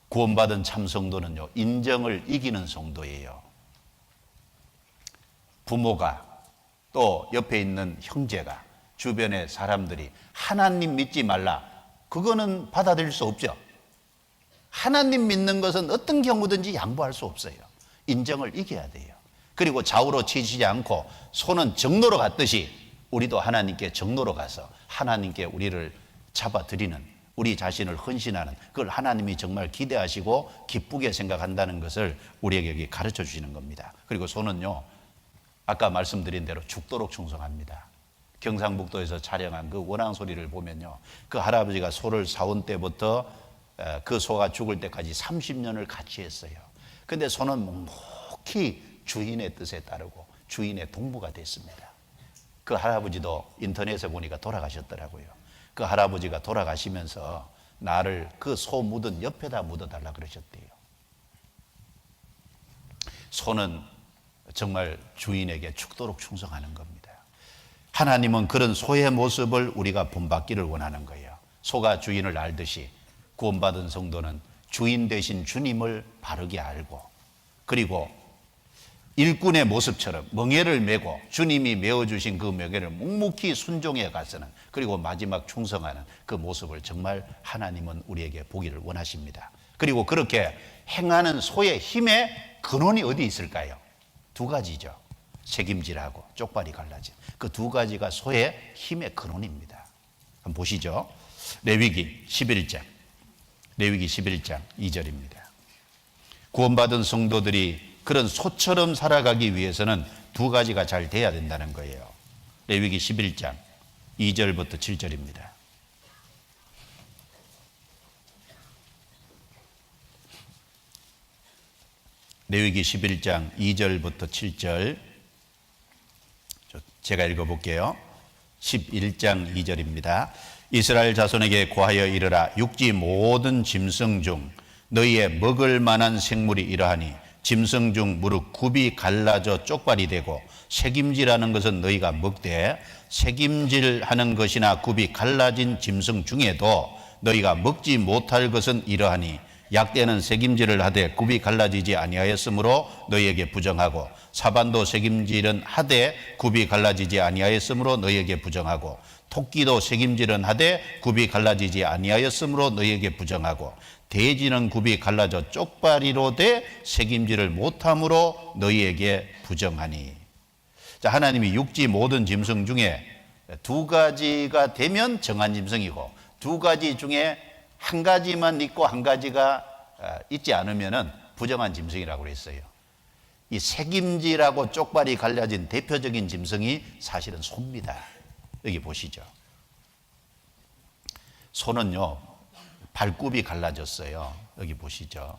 구원받은 참 성도는요 인정을 이기는 성도예요. 부모가 또 옆에 있는 형제가 주변의 사람들이 하나님 믿지 말라 그거는 받아들일 수 없죠. 하나님 믿는 것은 어떤 경우든지 양보할 수 없어요. 인정을 이겨야 돼요. 그리고 좌우로 치지 않고 소는 정로로 갔듯이 우리도 하나님께 정로로 가서 하나님께 우리를 잡아드리는, 우리 자신을 헌신하는, 그걸 하나님이 정말 기대하시고 기쁘게 생각한다는 것을 우리에게 가르쳐 주시는 겁니다. 그리고 소는요, 아까 말씀드린 대로 죽도록 충성합니다. 경상북도에서 촬영한 그 원앙 소리를 보면요, 그 할아버지가 소를 사온 때부터 그 소가 죽을 때까지 30년을 같이 했어요. 근데 소는 묵묵히 주인의 뜻에 따르고 주인의 동무가 됐습니다. 그 할아버지도 인터넷에 보니까 돌아가셨더라고요. 그 할아버지가 돌아가시면서 나를 그 소 묻은 옆에다 묻어달라 그러셨대요. 소는 정말 주인에게 죽도록 충성하는 겁니다. 하나님은 그런 소의 모습을 우리가 본받기를 원하는 거예요. 소가 주인을 알듯이 구원받은 성도는 주인 되신 주님을 바르게 알고, 그리고 일꾼의 모습처럼 멍에를 메고 주님이 메어주신 그 멍에를 묵묵히 순종해 가서는, 그리고 마지막 충성하는 그 모습을 정말 하나님은 우리에게 보기를 원하십니다. 그리고 그렇게 행하는 소의 힘의 근원이 어디 있을까요? 두 가지죠. 책임질하고 쪽발이 갈라진 그 두 가지가 소의 힘의 근원입니다. 한번 보시죠. 레위기 11장 2절입니다. 구원받은 성도들이 그런 소처럼 살아가기 위해서는 두 가지가 잘 돼야 된다는 거예요. 레위기 11장 2절부터 7절입니다. 레위기 11장 2절부터 7절 제가 읽어볼게요. 11장 2절입니다. 이스라엘 자손에게 고하여 이르라. 육지 모든 짐승 중 너희의 먹을 만한 생물이 이러하니 짐승 중 무릇 굽이 갈라져 쪽발이 되고 새김질하는 것은 너희가 먹되, 새김질하는 것이나 굽이 갈라진 짐승 중에도 너희가 먹지 못할 것은 이러하니 약대는 새김질을 하되 굽이 갈라지지 아니하였으므로 너희에게 부정하고, 사반도 새김질은 하되 굽이 갈라지지 아니하였으므로 너희에게 부정하고, 토끼도 새김질은 하되 굽이 갈라지지 아니하였으므로 너희에게 부정하고, 돼지는 굽이 갈라져 쪽발이로 돼 새김질을 못함으로 너희에게 부정하니. 자, 하나님이 육지 모든 짐승 중에 두 가지가 되면 정한 짐승이고, 두 가지 중에 한 가지만 있고 한 가지가 있지 않으면은 부정한 짐승이라고 그랬어요. 이 새김질하고 쪽발이 갈라진 대표적인 짐승이 사실은 소입니다. 여기 보시죠. 소는요, 발굽이 갈라졌어요. 여기 보시죠.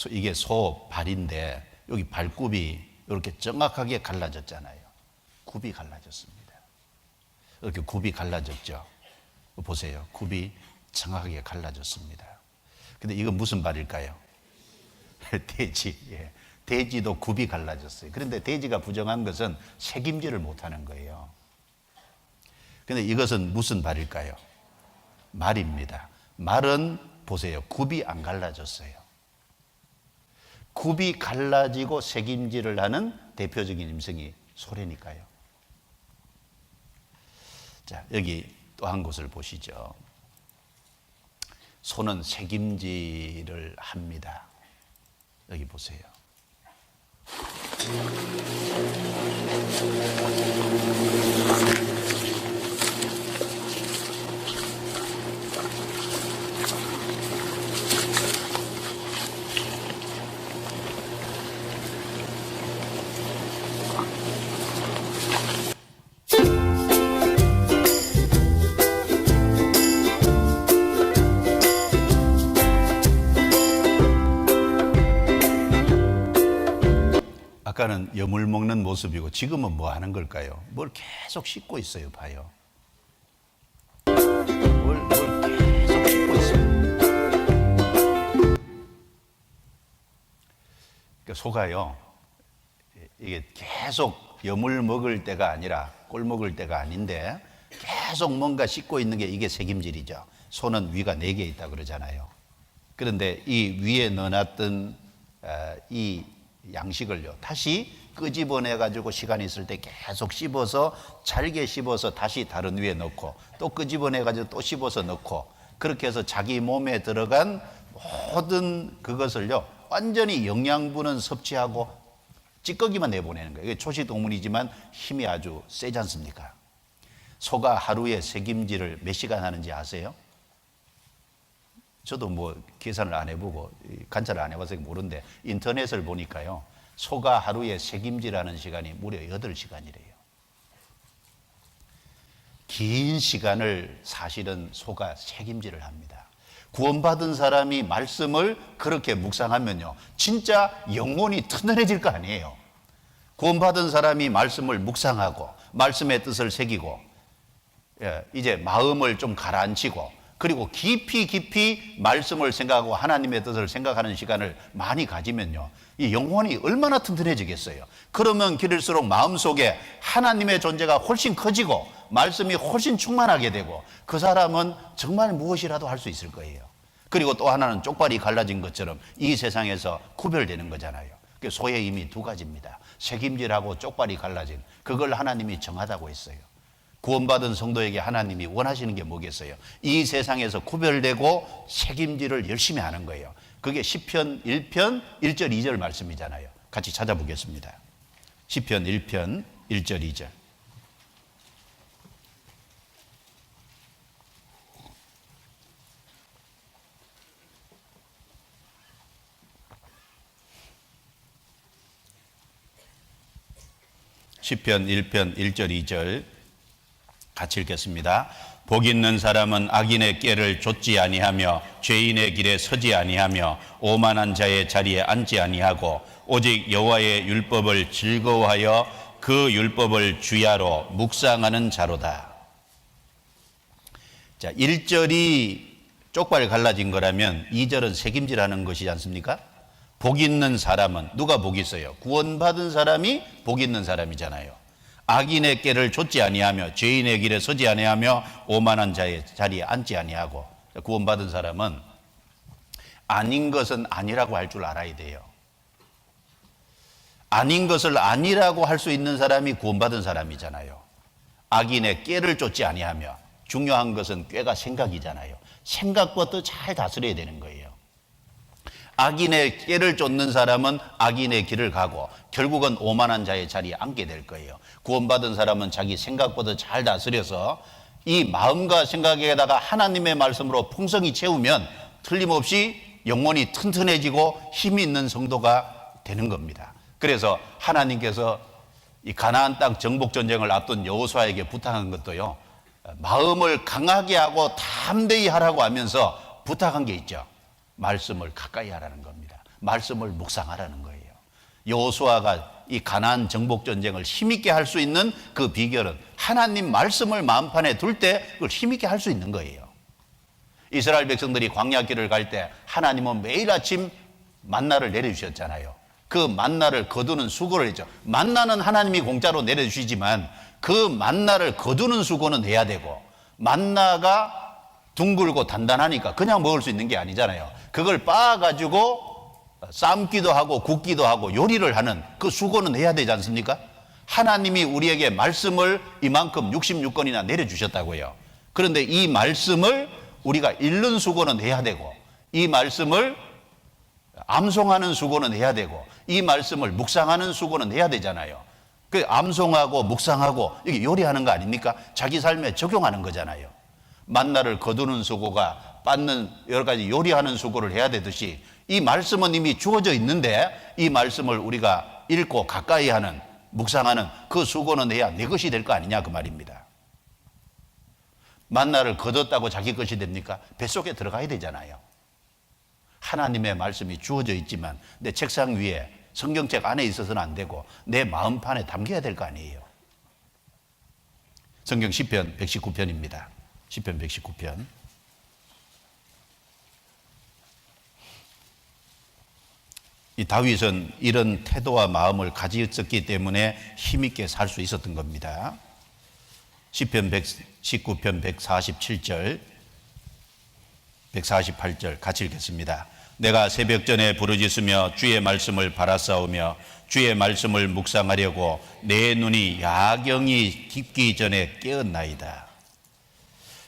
이게 소 발인데 여기 발굽이 이렇게 정확하게 갈라졌잖아요. 굽이 갈라졌습니다. 이렇게 굽이 갈라졌죠. 보세요. 굽이 정확하게 갈라졌습니다. 근데 이건 무슨 발일까요? 돼지. 예. 돼지도 굽이 갈라졌어요. 그런데 돼지가 부정한 것은 새김질을 못하는 거예요. 근데 이것은 무슨 발일까요? 말입니다. 말은 보세요. 굽이 안 갈라졌어요. 굽이 갈라지고 새김질을 하는 대표적인 짐승이 소래니까요. 자, 여기 또 한 곳을 보시죠. 소는 새김질을 합니다. 여기 보세요. 아까는 여물 먹는 모습이고 지금은 뭐 하는 걸까요? 뭘 계속 씻고 있어요. 봐요. 뭘 계속 씻고 있어요. 그러니까 소가요, 이게 계속 여물 먹을 때가 아니라 꼴 먹을 때가 아닌데 계속 뭔가 씻고 있는 게 이게 새김질이죠. 소는 위가 4개 있다 그러잖아요. 그런데 이 위에 넣어놨던 이 양식을요, 다시 끄집어내 가지고 시간이 있을 때 계속 씹어서 잘게 씹어서 다시 다른 위에 넣고, 또 끄집어내 가지고 또 씹어서 넣고, 그렇게 해서 자기 몸에 들어간 모든 그것을요 완전히 영양분은 섭취하고 찌꺼기만 내보내는 거예요. 이게 초식동물이지만 힘이 아주 세지 않습니까? 소가 하루에 새김질을 몇 시간 하는지 아세요? 저도 뭐 계산을 안 해보고 관찰을 안 해봐서 모르는데 인터넷을 보니까요, 소가 하루에 새김질하는 시간이 무려 8시간이래요. 긴 시간을 사실은 소가 새김질을 합니다. 구원받은 사람이 말씀을 그렇게 묵상하면요, 진짜 영혼이 튼튼해질 거 아니에요. 구원받은 사람이 말씀을 묵상하고 말씀의 뜻을 새기고, 이제 마음을 좀 가라앉히고, 그리고 깊이 말씀을 생각하고 하나님의 뜻을 생각하는 시간을 많이 가지면요, 이 영혼이 얼마나 튼튼해지겠어요. 그러면 길을수록 마음속에 하나님의 존재가 훨씬 커지고 말씀이 훨씬 충만하게 되고, 그 사람은 정말 무엇이라도 할 수 있을 거예요. 그리고 또 하나는 쪽발이 갈라진 것처럼 이 세상에서 구별되는 거잖아요. 소의 힘이 두 가지입니다. 새김질하고 쪽발이 갈라진, 그걸 하나님이 정하다고 했어요. 구원받은 성도에게 하나님이 원하시는 게 뭐겠어요? 이 세상에서 구별되고 책임질을 열심히 하는 거예요. 그게 시편 1편 1절 2절 말씀이잖아요. 같이 찾아보겠습니다. 시편 1편 1절 2절. 시편 1편 1절 2절 같이 읽겠습니다. 복 있는 사람은 악인의 꾀를 좇지 아니하며 죄인의 길에 서지 아니하며 오만한 자의 자리에 앉지 아니하고 오직 여호와의 율법을 즐거워하여 그 율법을 주야로 묵상하는 자로다. 자, 1절이 쪽발 갈라진 거라면 2절은 새김질하는 것이지 않습니까? 복 있는 사람은 누가 복이 있어요? 구원받은 사람이 복 있는 사람이잖아요. 악인의 꾀를 좇지 아니하며 죄인의 길에 서지 아니하며 오만한 자의 자리에 앉지 아니하고. 구원받은 사람은 아닌 것은 아니라고 할 줄 알아야 돼요. 아닌 것을 아니라고 할 수 있는 사람이 구원받은 사람이잖아요. 악인의 꾀를 좇지 아니하며, 중요한 것은 꾀가 생각이잖아요. 생각부터 잘 다스려야 되는 거예요. 악인의 꾀를 쫓는 사람은 악인의 길을 가고 결국은 오만한 자의 자리에 앉게 될 거예요. 구원받은 사람은 자기 생각보다 잘 다스려서 이 마음과 생각에다가 하나님의 말씀으로 풍성히 채우면 틀림없이 영혼이 튼튼해지고 힘이 있는 성도가 되는 겁니다. 그래서 하나님께서 이 가나안 땅 정복 전쟁을 앞둔 여호수아에게 부탁한 것도요, 마음을 강하게 하고 담대히 하라고 하면서 부탁한 게 있죠. 말씀을 가까이 하라는 겁니다. 말씀을 묵상하라는 거예요. 여호수아가 이 가나안 정복 전쟁을 힘있게 할 수 있는 그 비결은 하나님 말씀을 마음판에 둘 때 그걸 힘있게 할 수 있는 거예요. 이스라엘 백성들이 광야길을 갈 때 하나님은 매일 아침 만나를 내려주셨잖아요. 그 만나를 거두는 수고를 했죠. 만나는 하나님이 공짜로 내려주시지만 그 만나를 거두는 수고는 해야 되고, 만나가 둥글고 단단하니까 그냥 먹을 수 있는 게 아니잖아요. 그걸 빻아가지고 삶기도 하고 굽기도 하고 요리를 하는 그 수고는 해야 되지 않습니까? 하나님이 우리에게 말씀을 이만큼 66권이나 내려주셨다고요. 그런데 이 말씀을 우리가 읽는 수고는 해야 되고, 이 말씀을 암송하는 수고는 해야 되고, 이 말씀을 묵상하는 수고는 해야 되잖아요. 그 암송하고 묵상하고 이게 요리하는 거 아닙니까? 자기 삶에 적용하는 거잖아요. 만나를 거두는 수고가 빻는 여러 가지 요리하는 수고를 해야 되듯이 이 말씀은 이미 주어져 있는데 이 말씀을 우리가 읽고 가까이 하는, 묵상하는 그 수고는 해야 내 것이 될 거 아니냐 그 말입니다. 만나를 거뒀다고 자기 것이 됩니까? 뱃속에 들어가야 되잖아요. 하나님의 말씀이 주어져 있지만 내 책상 위에 성경책 안에 있어서는 안 되고 내 마음판에 담겨야 될 거 아니에요. 성경 시편 119편입니다. 시편 119편. 이 다윗은 이런 태도와 마음을 가지었기 때문에 힘있게 살 수 있었던 겁니다. 시편 119편 147절 148절 같이 읽겠습니다. 내가 새벽전에 부르짖으며 주의 말씀을 바라싸우며 주의 말씀을 묵상하려고 내 눈이 야경이 깊기 전에 깨었나이다.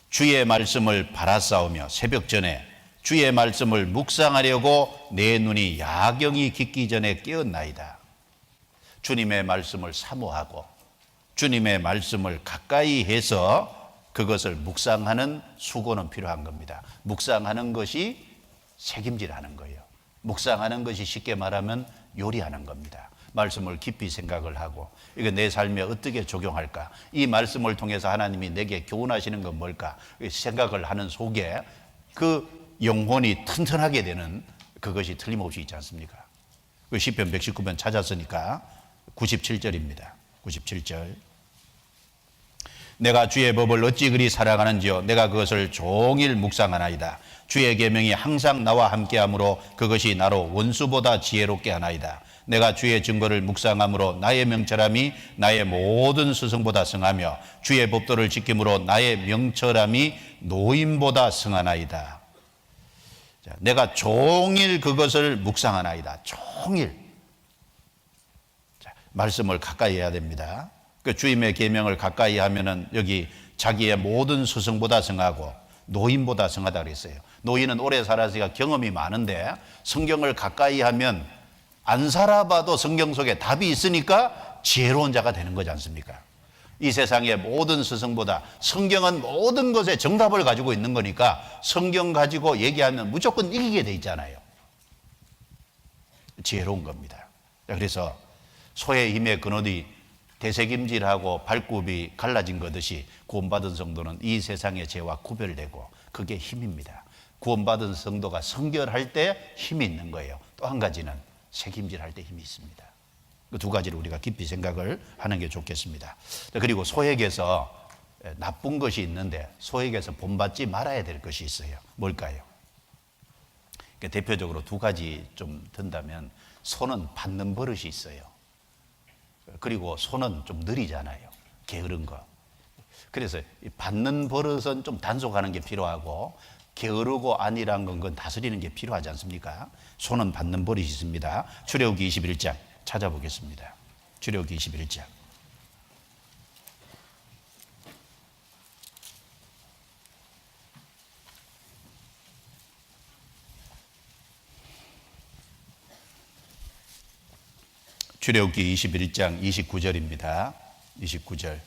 주의 말씀을 바라싸우며 새벽전에 주의 말씀을 묵상하려고 내 눈이 야경이 깊기 전에 깨었나이다. 주님의 말씀을 사모하고 주님의 말씀을 가까이 해서 그것을 묵상하는 수고는 필요한 겁니다. 묵상하는 것이 책임질하는 거예요. 묵상하는 것이 쉽게 말하면 요리하는 겁니다. 말씀을 깊이 생각을 하고 이거 내 삶에 어떻게 적용할까? 이 말씀을 통해서 하나님이 내게 교훈하시는 건 뭘까? 생각을 하는 속에 그 영혼이 튼튼하게 되는 그것이 틀림없이 있지 않습니까? 그 시편 119편 찾았으니까 97절입니다. 97절. 내가 주의 법을 어찌 그리 사랑하는지요 내가 그것을 종일 묵상하나이다. 주의 계명이 항상 나와 함께하므로 그것이 나로 원수보다 지혜롭게 하나이다. 내가 주의 증거를 묵상함으로 나의 명철함이 나의 모든 스승보다 승하며 주의 법도를 지킴으로 나의 명철함이 노인보다 승하나이다. 자, 내가 종일 그것을 묵상하나이다. 종일. 자, 말씀을 가까이 해야 됩니다. 그 주님의 계명을 가까이 하면은 여기 자기의 모든 스승보다 승하고 노인보다 승하다 그랬어요. 노인은 오래 살았으니까 경험이 많은데 성경을 가까이 하면 안 살아봐도 성경 속에 답이 있으니까 지혜로운 자가 되는 거지 않습니까? 이 세상의 모든 스승보다 성경은 모든 것에 정답을 가지고 있는 거니까 성경 가지고 얘기하면 무조건 이기게 돼 있잖아요. 지혜로운 겁니다. 그래서 소의 힘의 근원이 대세김질하고 발굽이 갈라진 거듯이 구원받은 성도는 이 세상의 죄와 구별되고 그게 힘입니다. 구원받은 성도가 성결할 때 힘이 있는 거예요. 또 한 가지는 새김질할 때 힘이 있습니다. 그 두 가지를 우리가 깊이 생각을 하는 게 좋겠습니다. 그리고 소에게서 나쁜 것이 있는데 소에게서 본받지 말아야 될 것이 있어요. 뭘까요? 대표적으로 두 가지 좀 든다면 소는 받는 버릇이 있어요. 그리고 소는 좀 느리잖아요. 게으른 거. 그래서 받는 버릇은 좀 단속하는 게 필요하고 게으르고 안일한 건 다스리는 게 필요하지 않습니까? 소는 받는 버릇이 있습니다. 출애굽기 21장 찾아보겠습니다. 출애굽기 21장. 출애굽기 21장 29절입니다. 29절.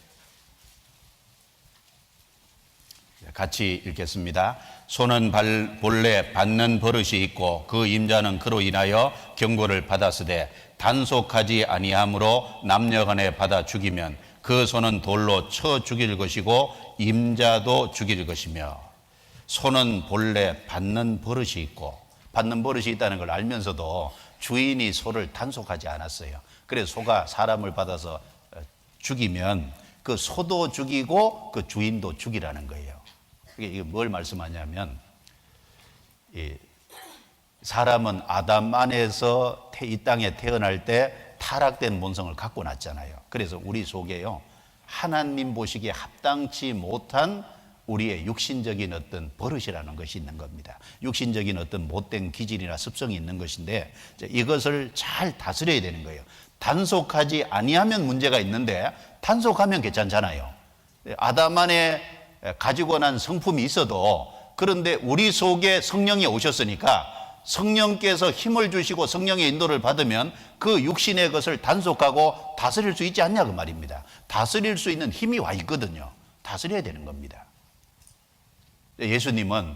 같이 읽겠습니다. 소는 본래 받는 버릇이 있고 그 임자는 그로 인하여 경고를 받았으되 단속하지 아니함으로 남녀간에 받아 죽이면 그 소는 돌로 쳐 죽일 것이고 임자도 죽일 것이며 소는 본래 받는 버릇이 있고 받는 버릇이 있다는 걸 알면서도 주인이 소를 단속하지 않았어요. 그래서 소가 사람을 받아서 죽이면 그 소도 죽이고 그 주인도 죽이라는 거예요. 이게 뭘 말씀하냐면 사람은 아담 안에서 이 땅에 태어날 때 타락된 본성을 갖고 났잖아요. 그래서 우리 속에요 하나님 보시기에 합당치 못한 우리의 육신적인 어떤 버릇이라는 것이 있는 겁니다. 육신적인 어떤 못된 기질이나 습성이 있는 것인데 이것을 잘 다스려야 되는 거예요. 단속하지 아니하면 문제가 있는데 단속하면 괜찮잖아요. 아담 안에 가지고 난 성품이 있어도 그런데 우리 속에 성령이 오셨으니까 성령께서 힘을 주시고 성령의 인도를 받으면 그 육신의 것을 단속하고 다스릴 수 있지 않냐 그 말입니다. 다스릴 수 있는 힘이 와 있거든요. 다스려야 되는 겁니다. 예수님은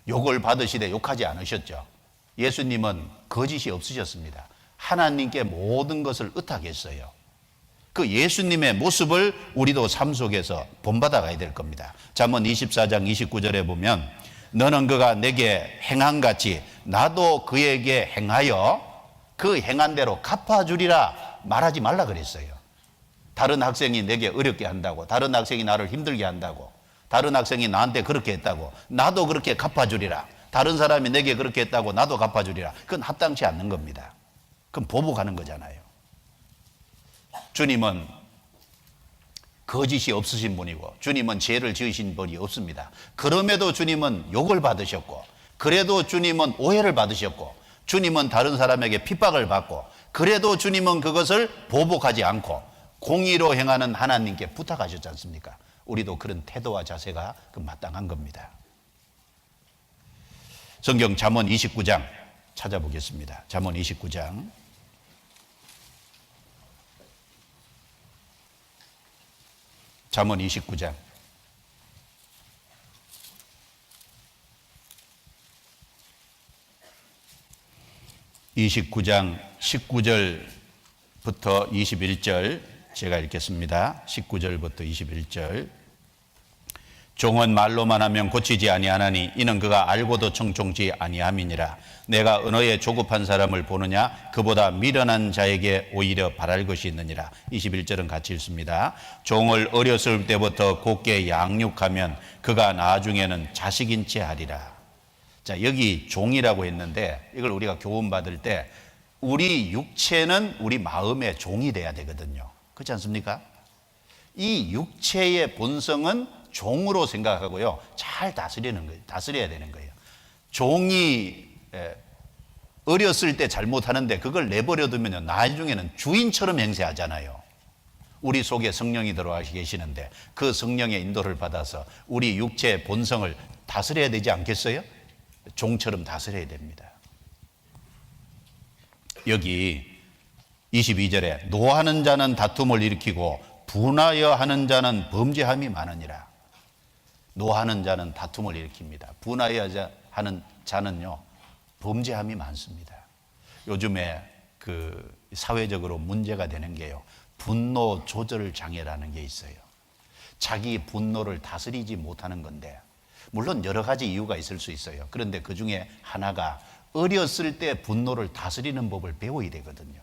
욕을 받으시되 욕하지 않으셨죠. 예수님은 거짓이 없으셨습니다. 하나님께 모든 것을 의탁했어요. 그 예수님의 모습을 우리도 삶 속에서 본받아 가야 될 겁니다. 잠언 24장 29절에 보면 너는 그가 내게 행한 같이 나도 그에게 행하여 그 행한 대로 갚아주리라 말하지 말라 그랬어요. 다른 학생이 내게 어렵게 한다고, 다른 학생이 나를 힘들게 한다고, 다른 학생이 나한테 그렇게 했다고 나도 그렇게 갚아주리라, 다른 사람이 내게 그렇게 했다고 나도 갚아주리라, 그건 합당치 않는 겁니다. 그건 보복하는 거잖아요. 주님은 거짓이 없으신 분이고 주님은 죄를 지으신 분이 없습니다. 그럼에도 주님은 욕을 받으셨고 그래도 주님은 오해를 받으셨고 주님은 다른 사람에게 핍박을 받고 그래도 주님은 그것을 보복하지 않고 공의로 행하는 하나님께 부탁하셨지 않습니까? 우리도 그런 태도와 자세가 마땅한 겁니다. 성경 잠언 29장 찾아보겠습니다. 잠언 29장 잠언 29장 19절부터 21절 제가 읽겠습니다. 19절부터 21절. 종은 말로만 하면 고치지 아니하나니 이는 그가 알고도 청종치 아니함이니라. 내가 언어에 조급한 사람을 보느냐 그보다 미련한 자에게 오히려 바랄 것이 있느니라. 21절은 같이 읽습니다. 종을 어렸을 때부터 곱게 양육하면 그가 나중에는 자식인 채 하리라. 자, 여기 종이라고 했는데 이걸 우리가 교훈 받을 때 우리 육체는 우리 마음의 종이 돼야 되거든요. 그렇지 않습니까? 이 육체의 본성은 종으로 생각하고요, 잘 다스리는 거예요. 다스려야 되는 거예요. 종이 어렸을 때 잘못하는데 그걸 내버려 두면 나중에는 주인처럼 행세하잖아요. 우리 속에 성령이 들어와 계시는데 그 성령의 인도를 받아서 우리 육체의 본성을 다스려야 되지 않겠어요? 종처럼 다스려야 됩니다. 여기 22절에 노하는 자는 다툼을 일으키고 분하여 하는 자는 범죄함이 많으니라. 노하는 자는 다툼을 일으킵니다. 분하여 하는 자는요, 범죄함이 많습니다. 요즘에 그 사회적으로 문제가 되는 게요, 분노 조절 장애라는 게 있어요. 자기 분노를 다스리지 못하는 건데, 물론 여러 가지 이유가 있을 수 있어요. 그런데 그 중에 하나가 어렸을 때 분노를 다스리는 법을 배워야 되거든요.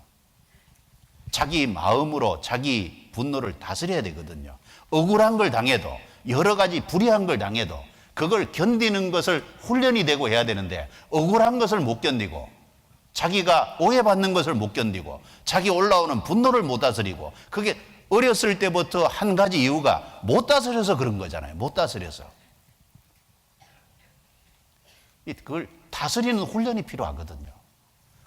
자기 마음으로 자기 분노를 다스려야 되거든요. 억울한 걸 당해도, 여러 가지 불의한 걸 당해도 그걸 견디는 것을 훈련이 되고 해야 되는데, 억울한 것을 못 견디고 자기가 오해받는 것을 못 견디고 자기 올라오는 분노를 못 다스리고, 그게 어렸을 때부터 한 가지 이유가 못 다스려서 그런 거잖아요. 못 다스려서. 그걸 다스리는 훈련이 필요하거든요.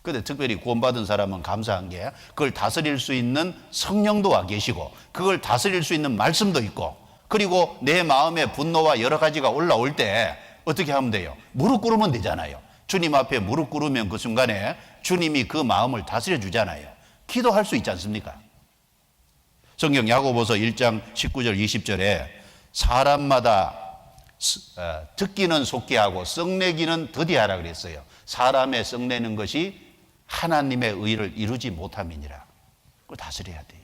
그런데 특별히 구원받은 사람은 감사한 게 그걸 다스릴 수 있는 성령도 와 계시고 그걸 다스릴 수 있는 말씀도 있고, 그리고 내 마음의 분노와 여러 가지가 올라올 때 어떻게 하면 돼요? 무릎 꿇으면 되잖아요. 주님 앞에 무릎 꿇으면 그 순간에 주님이 그 마음을 다스려 주잖아요. 기도할 수 있지 않습니까? 성경 야고보서 1장 19절 20절에 사람마다 듣기는 속히 하고 썩내기는 더디하라 그랬어요. 사람의 썩내는 것이 하나님의 의를 이루지 못함이니라. 그걸 다스려야 돼요.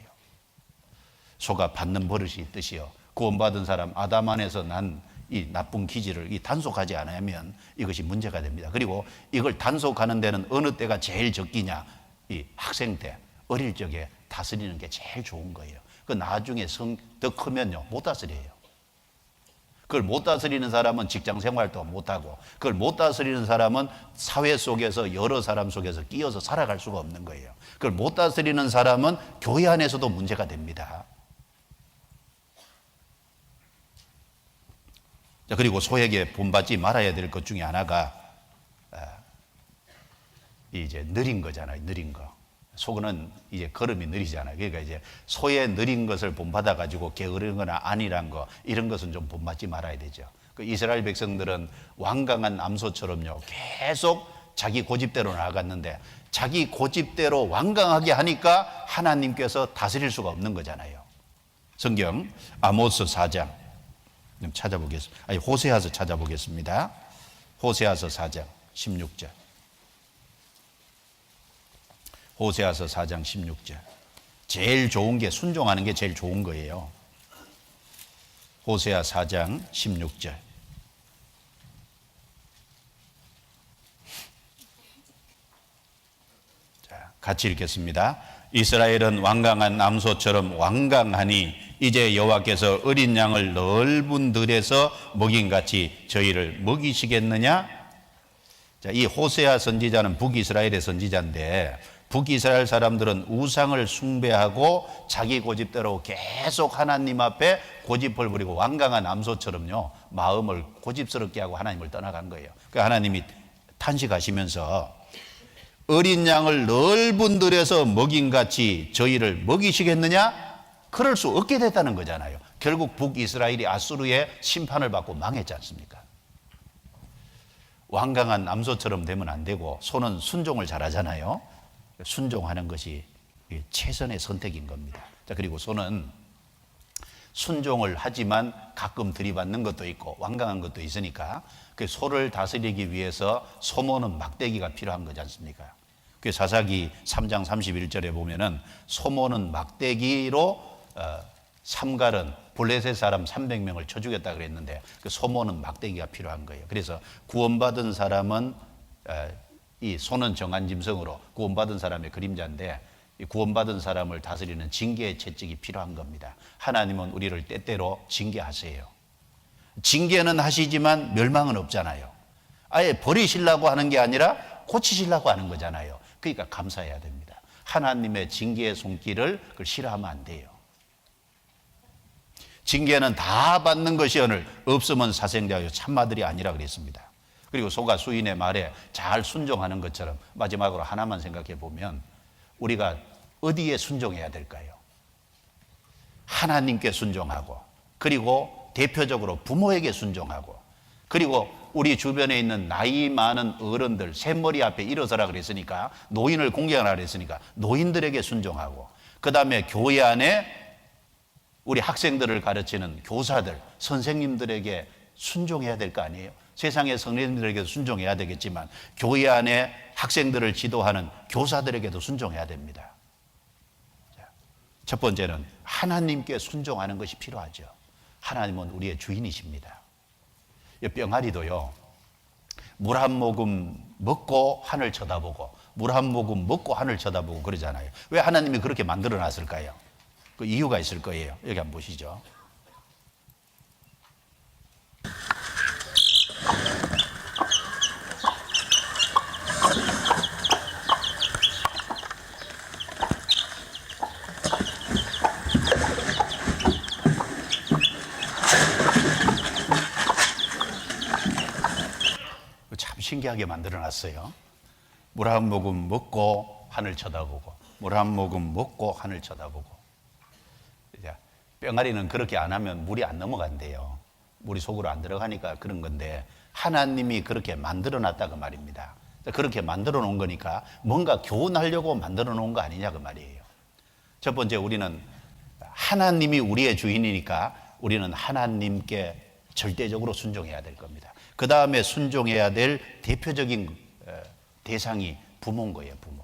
소가 받는 버릇이 있듯이요, 구원받은 사람 아담 안에서 난 이 나쁜 기질을 단속하지 않으면 이것이 문제가 됩니다. 그리고 이걸 단속하는 데는 어느 때가 제일 적기냐? 이 학생 때, 어릴 적에 다스리는 게 제일 좋은 거예요. 그 나중에 더 크면요, 못 다스려요. 그걸 못 다스리는 사람은 직장 생활도 못하고, 그걸 못 다스리는 사람은 사회 속에서 여러 사람 속에서 끼어서 살아갈 수가 없는 거예요. 그걸 못 다스리는 사람은 교회 안에서도 문제가 됩니다. 자, 그리고 소에게 본받지 말아야 될 것 중에 하나가 이제 느린 거잖아요. 느린 거. 소는 이제 걸음이 느리잖아요. 그러니까 이제 소의 느린 것을 본받아 가지고 게으른 거나 안일한 거, 이런 것은 좀 본받지 말아야 되죠. 그 이스라엘 백성들은 완강한 암소처럼요, 계속 자기 고집대로 나아갔는데 자기 고집대로 완강하게 하니까 하나님께서 다스릴 수가 없는 거잖아요. 성경 아모스 4장 좀 찾아보겠습니다. 아니, 호세아서 찾아보겠습니다. 호세아서 4장 16절. 호세아서 4장 16절. 제일 좋은 게 순종하는 게 제일 좋은 거예요. 호세아 4장 16절. 자, 같이 읽겠습니다. 이스라엘은 완강한 암소처럼 완강하니 이제 여호와께서 어린 양을 넓은 들에서 먹인같이 저희를 먹이시겠느냐? 자, 이 호세아 선지자는 북이스라엘의 선지자인데, 북이스라엘 사람들은 우상을 숭배하고 자기 고집대로 계속 하나님 앞에 고집을 부리고 완강한 암소처럼요, 마음을 고집스럽게 하고 하나님을 떠나간 거예요. 그러니까 하나님이 탄식하시면서 어린 양을 넓은 들에서 먹인같이 저희를 먹이시겠느냐? 그럴 수 없게 됐다는 거잖아요. 결국 북이스라엘이 아수르의 심판을 받고 망했지 않습니까? 완강한 암소처럼 되면 안 되고, 소는 순종을 잘하잖아요. 순종하는 것이 최선의 선택인 겁니다. 자, 그리고 소는 순종을 하지만 가끔 들이받는 것도 있고 완강한 것도 있으니까 그 소를 다스리기 위해서 소모는 막대기가 필요한 거지 않습니까? 그 사사기 3장 31절에 보면은 소모는 막대기로 삼갈은 블레셋 사람 300명을 쳐 죽였다 그랬는데 그 소모는 막대기가 필요한 거예요. 그래서 구원받은 사람은 이 소는 정한 짐승으로 구원받은 사람의 그림자인데 이 구원받은 사람을 다스리는 징계의 채찍이 필요한 겁니다. 하나님은 우리를 때때로 징계하세요. 징계는 하시지만 멸망은 없잖아요. 아예 버리시려고 하는 게 아니라 고치시려고 하는 거잖아요. 그러니까 감사해야 됩니다. 하나님의 징계의 손길을 그걸 싫어하면 안 돼요. 징계는 다 받는 것이 오늘 없으면 사생자요 참마들이 아니라 그랬습니다. 그리고 소가 수인의 말에 잘 순종하는 것처럼 마지막으로 하나만 생각해 보면 우리가 어디에 순종해야 될까요? 하나님께 순종하고 그리고 대표적으로 부모에게 순종하고 그리고 우리 주변에 있는 나이 많은 어른들 샘머리 앞에 일어서라 그랬으니까 노인을 공경하라 그랬으니까 노인들에게 순종하고 그 다음에 교회 안에 우리 학생들을 가르치는 교사들, 선생님들에게 순종해야 될 거 아니에요? 세상의 성도님들에게도 순종해야 되겠지만 교회 안에 학생들을 지도하는 교사들에게도 순종해야 됩니다. 첫 번째는 하나님께 순종하는 것이 필요하죠. 하나님은 우리의 주인이십니다. 병아리도요, 물 한 모금 먹고 하늘 쳐다보고 물 한 모금 먹고 하늘 쳐다보고 그러잖아요. 왜 하나님이 그렇게 만들어 놨을까요? 그 이유가 있을 거예요. 여기 한번 보시죠. 참 신기하게 만들어 놨어요. 물 한 모금 먹고 하늘 쳐다보고 물 한 모금 먹고 하늘 쳐다보고. 병아리는 그렇게 안 하면 물이 안 넘어간대요. 물이 속으로 안 들어가니까 그런 건데 하나님이 그렇게 만들어 놨다 그 말입니다. 그렇게 만들어 놓은 거니까 뭔가 교훈하려고 만들어 놓은 거 아니냐 그 말이에요. 첫 번째, 우리는 하나님이 우리의 주인이니까 우리는 하나님께 절대적으로 순종해야 될 겁니다. 그 다음에 순종해야 될 대표적인 대상이 부모인 거예요. 부모.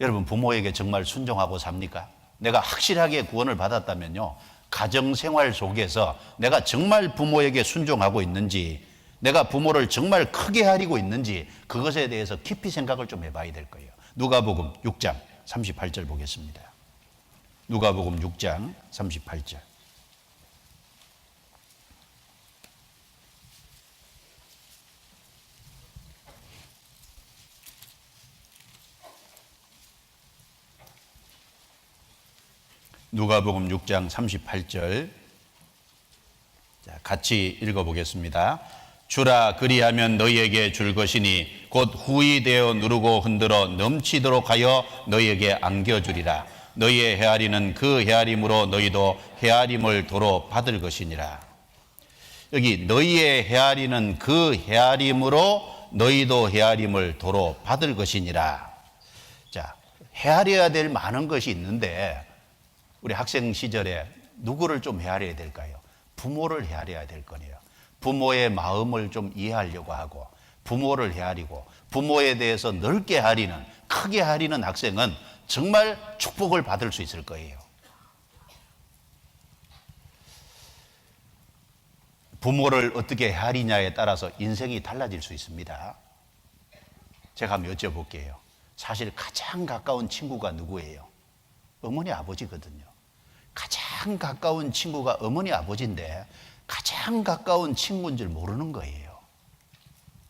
여러분, 부모에게 정말 순종하고 삽니까? 내가 확실하게 구원을 받았다면요, 가정생활 속에서 내가 정말 부모에게 순종하고 있는지, 내가 부모를 정말 크게 하리고 있는지, 그것에 대해서 깊이 생각을 좀 해봐야 될 거예요. 누가복음 6장 38절 보겠습니다. 누가복음 6장 38절. 누가복음 6장 38절. 자, 같이 읽어보겠습니다. 주라 그리하면 너희에게 줄 것이니 곧 후히 되어 누르고 흔들어 넘치도록 하여 너희에게 안겨주리라. 너희의 헤아리는 그 헤아림으로 너희도 헤아림을 도로 받을 것이니라. 여기 너희의 헤아리는 그 헤아림으로 너희도 헤아림을 도로 받을 것이니라. 자, 헤아려야 될 많은 것이 있는데 우리 학생 시절에 누구를 좀 헤아려야 될까요? 부모를 헤아려야 될 거네요. 부모의 마음을 좀 이해하려고 하고 부모를 헤아리고 부모에 대해서 넓게 헤아리는, 크게 헤아리는 학생은 정말 축복을 받을 수 있을 거예요. 부모를 어떻게 헤아리냐에 따라서 인생이 달라질 수 있습니다. 제가 한번 여쭤볼게요. 사실 가장 가까운 친구가 누구예요? 어머니 아버지거든요. 가장 가까운 친구가 어머니 아버지인데 가장 가까운 친구인 줄 모르는 거예요.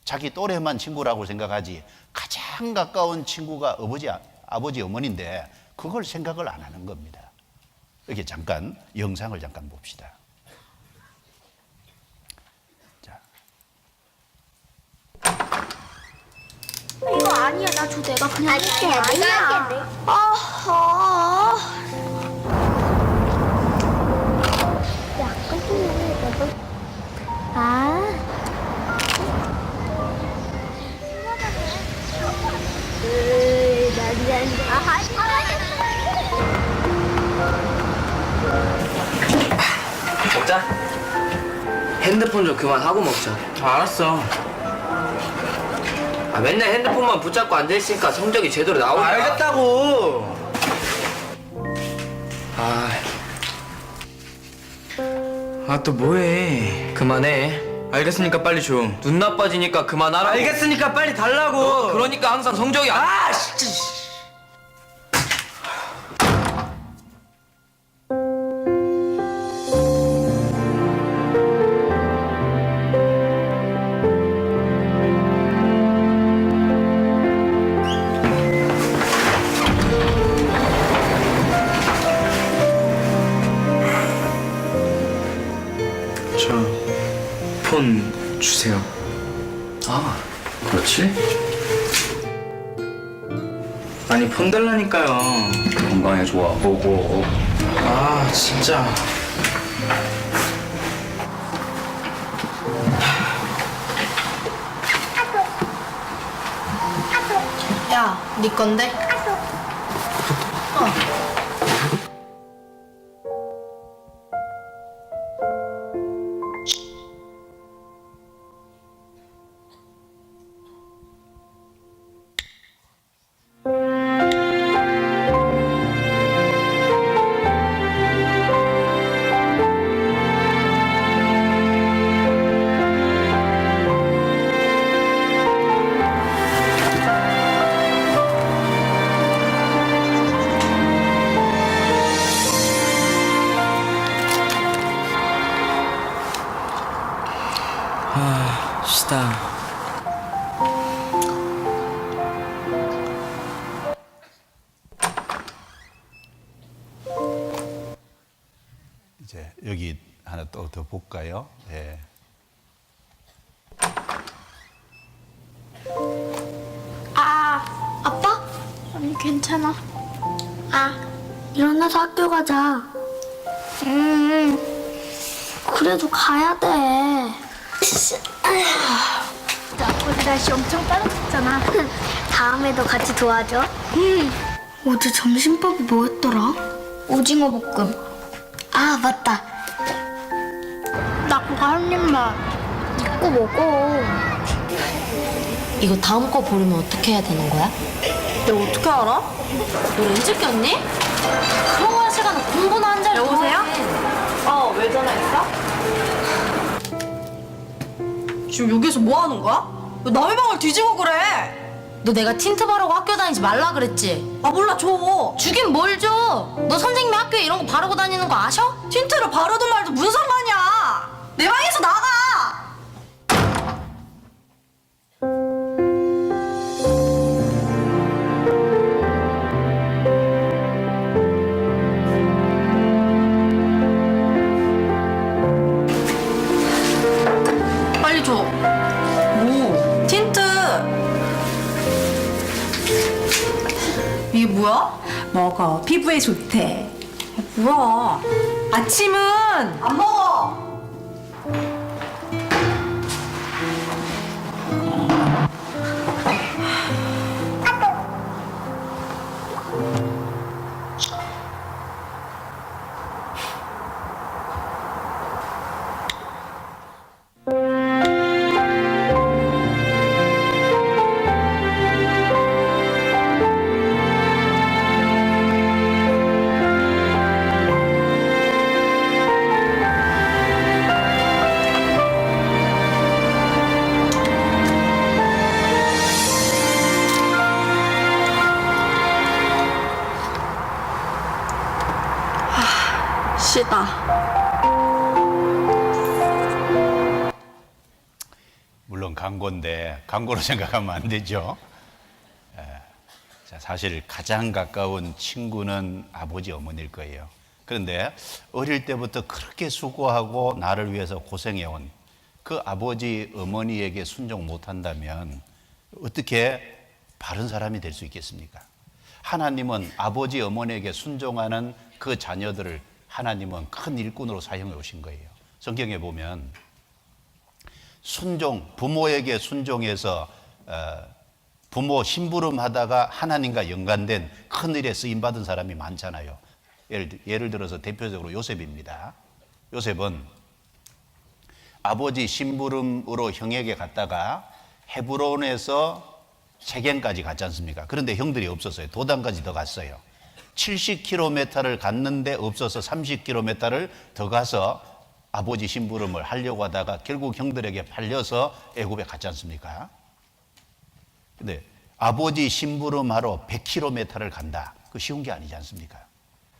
자기 또래만 친구라고 생각하지 가장 가까운 친구가 아버지 어머니인데 그걸 생각을 안 하는 겁니다. 이렇게 잠깐 영상을 잠깐 봅시다. 자. 이거 아니야. 나 줘. 내가 그냥 할게. 내가 할게. 핸드폰 좀 그만하고 먹자. 알았어. 맨날 핸드폰만 붙잡고 앉아있으니까 성적이 제대로 나오냐. 알겠다고. 또 뭐해? 그만해. 알겠으니까 빨리 줘. 눈 나빠지니까 그만하라고. 알겠으니까 빨리 달라고. 그러니까 항상 성적이 안... 진짜. 폰 주세요. 그렇지? 아니 폰 달라니까요. 건강에 좋아 보고. 진짜. 야, 네 건데? 시다. 이제 여기 하나 또 더 볼까요? 예. 아빠? 아니, 괜찮아. 일어나서 학교 가자. 그래도 가야 돼. 아버지 날씨 엄청 따뜻했잖아. 다음에도 같이 도와줘. 어제 점심밥이 뭐였더라? 오징어 볶음. 맞다. 나 그거 한 입만. 믿고 먹어. 이거 다음 거 보려면 어떻게 해야 되는 거야? 내가 어떻게 알아? 너 렌즈 꼈니? 그런 거 할 시간에 공부나 한 자리 여보세요? 왜 전화했어? 지금 여기서 뭐 하는 거야? 왜 남의 방을 뒤지고 그래? 너 내가 틴트 바르고 학교 다니지 말라 그랬지? 몰라 줘. 주긴 뭘 줘? 너 선생님이 학교에 이런 거 바르고 다니는 거 아셔? 틴트를 바르든 말든 무슨 상관이야? 내 방에서 나가. 빨리 줘. 뭐? 틴트. 이게 뭐야? 먹어. 피부에 좋대. 뭐야? 아침은 안 먹어. 시다. 물론 광고인데 광고로 생각하면 안 되죠. 자, 사실 가장 가까운 친구는 아버지 어머니일 거예요. 그런데 어릴 때부터 그렇게 수고하고 나를 위해서 고생해온 그 아버지 어머니에게 순종 못한다면 어떻게 바른 사람이 될 수 있겠습니까? 하나님은 아버지 어머니에게 순종하는 그 자녀들을 하나님은 큰 일꾼으로 사용해 오신 거예요. 성경에 보면 순종, 부모에게 순종해서 부모 심부름 하다가 하나님과 연관된 큰 일에 쓰임 받은 사람이 많잖아요. 예를 들어서 대표적으로 요셉입니다. 요셉은 아버지 심부름으로 형에게 갔다가 헤브론에서 세겜까지 갔지 않습니까? 그런데 형들이 없었어요. 도단까지 더 갔어요. 70km를 갔는데 없어서 30km를 더 가서 아버지 심부름을 하려고 하다가 결국 형들에게 팔려서 애굽에 갔지 않습니까? 근데 아버지 심부름하러 100km를 간다. 그 쉬운 게 아니지 않습니까?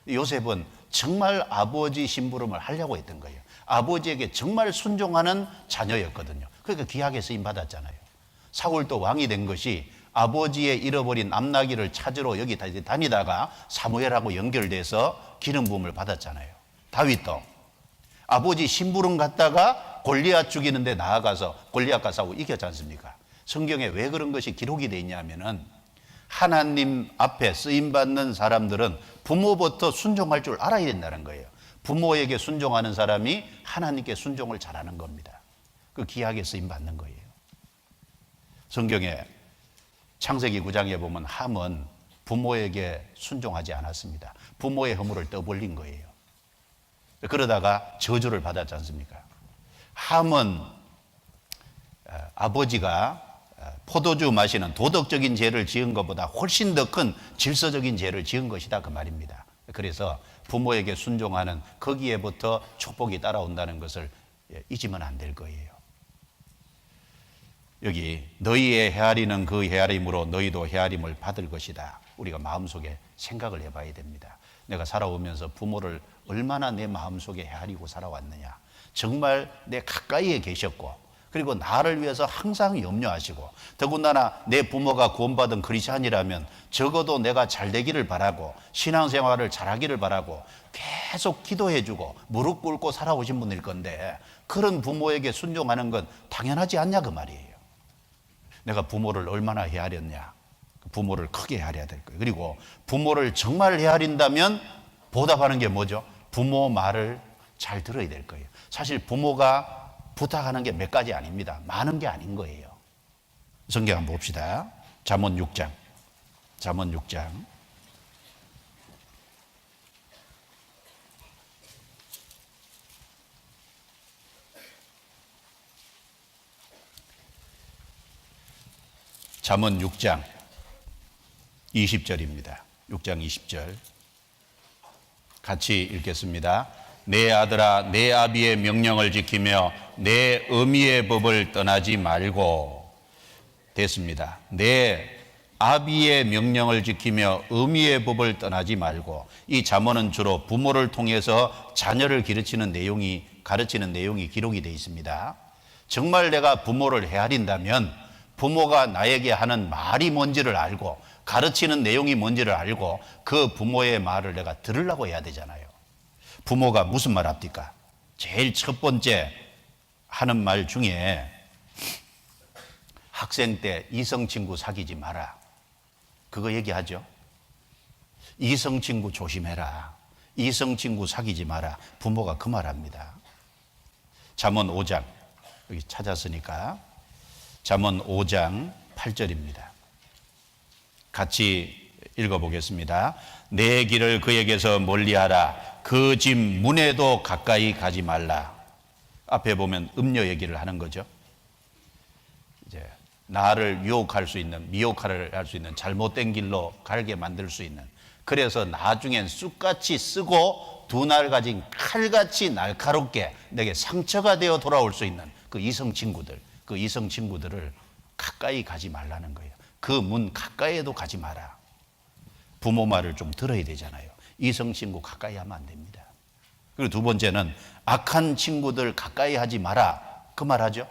요셉은 정말 아버지 심부름을 하려고 했던 거예요. 아버지에게 정말 순종하는 자녀였거든요. 그러니까 귀하게 쓰임 받았잖아요. 사울도 왕이 된 것이 아버지의 잃어버린 암나귀를 찾으러 여기 다니다가 사무엘하고 연결돼서 기름 부음을 받았잖아요. 다윗도 아버지 심부름 갔다가 골리앗 죽이는데 나아가서 골리앗과 싸우고 이겼지 않습니까? 성경에 왜 그런 것이 기록이 되어 있냐면은 하나님 앞에 쓰임받는 사람들은 부모부터 순종할 줄 알아야 된다는 거예요. 부모에게 순종하는 사람이 하나님께 순종을 잘하는 겁니다. 그 귀하게 쓰임받는 거예요. 성경에 창세기 9장에 보면 함은 부모에게 순종하지 않았습니다. 부모의 허물을 떠벌린 거예요. 그러다가 저주를 받았지 않습니까? 함은 아버지가 포도주 마시는 도덕적인 죄를 지은 것보다 훨씬 더 큰 질서적인 죄를 지은 것이다 그 말입니다. 그래서 부모에게 순종하는 거기에부터 축복이 따라온다는 것을 잊으면 안 될 거예요. 여기 너희의 헤아리는 그 헤아림으로 너희도 헤아림을 받을 것이다. 우리가 마음속에 생각을 해봐야 됩니다. 내가 살아오면서 부모를 얼마나 내 마음속에 헤아리고 살아왔느냐. 정말 내 가까이에 계셨고 그리고 나를 위해서 항상 염려하시고 더군다나 내 부모가 구원받은 크리스찬이라면 적어도 내가 잘 되기를 바라고 신앙생활을 잘하기를 바라고 계속 기도해주고 무릎 꿇고 살아오신 분일 건데 그런 부모에게 순종하는 건 당연하지 않냐 그 말이에요. 내가 부모를 얼마나 헤아렸냐. 부모를 크게 헤아려야 될 거예요. 그리고 부모를 정말 헤아린다면 보답하는 게 뭐죠? 부모 말을 잘 들어야 될 거예요. 사실 부모가 부탁하는 게 몇 가지 아닙니다. 많은 게 아닌 거예요. 성경 한번 봅시다. 잠언 6장. 잠언 6장. 잠언 6장 20절입니다. 6장 20절. 같이 읽겠습니다. 내 아들아 내 아비의 명령을 지키며 내 어미의 법을 떠나지 말고. 됐습니다. 내 아비의 명령을 지키며 어미의 법을 떠나지 말고. 이 잠언은 주로 부모를 통해서 자녀를 가르치는 내용이 기록이 되어 있습니다. 정말 내가 부모를 헤아린다면 부모가 나에게 하는 말이 뭔지를 알고 가르치는 내용이 뭔지를 알고 그 부모의 말을 내가 들으려고 해야 되잖아요. 부모가 무슨 말 합니까? 제일 첫 번째 하는 말 중에 학생 때 이성 친구 사귀지 마라. 그거 얘기하죠. 이성 친구 조심해라. 이성 친구 사귀지 마라. 부모가 그 말합니다. 잠언 5장 여기 찾았으니까 잠언 5장 8절입니다. 같이 읽어보겠습니다. 내 길을 그에게서 멀리하라. 그 집 문에도 가까이 가지 말라. 앞에 보면 음녀 얘기를 하는 거죠. 이제 나를 유혹할 수 있는, 미혹을 할 수 있는, 잘못된 길로 가게 만들 수 있는. 그래서 나중엔 쑥같이 쓰고 두 날 가진 칼같이 날카롭게 내게 상처가 되어 돌아올 수 있는 그 이성 친구들을 가까이 가지 말라는 거예요. 그 문 가까이에도 가지 마라. 부모 말을 좀 들어야 되잖아요. 이성 친구 가까이 하면 안 됩니다. 그리고 두 번째는 악한 친구들 가까이 하지 마라. 그 말하죠.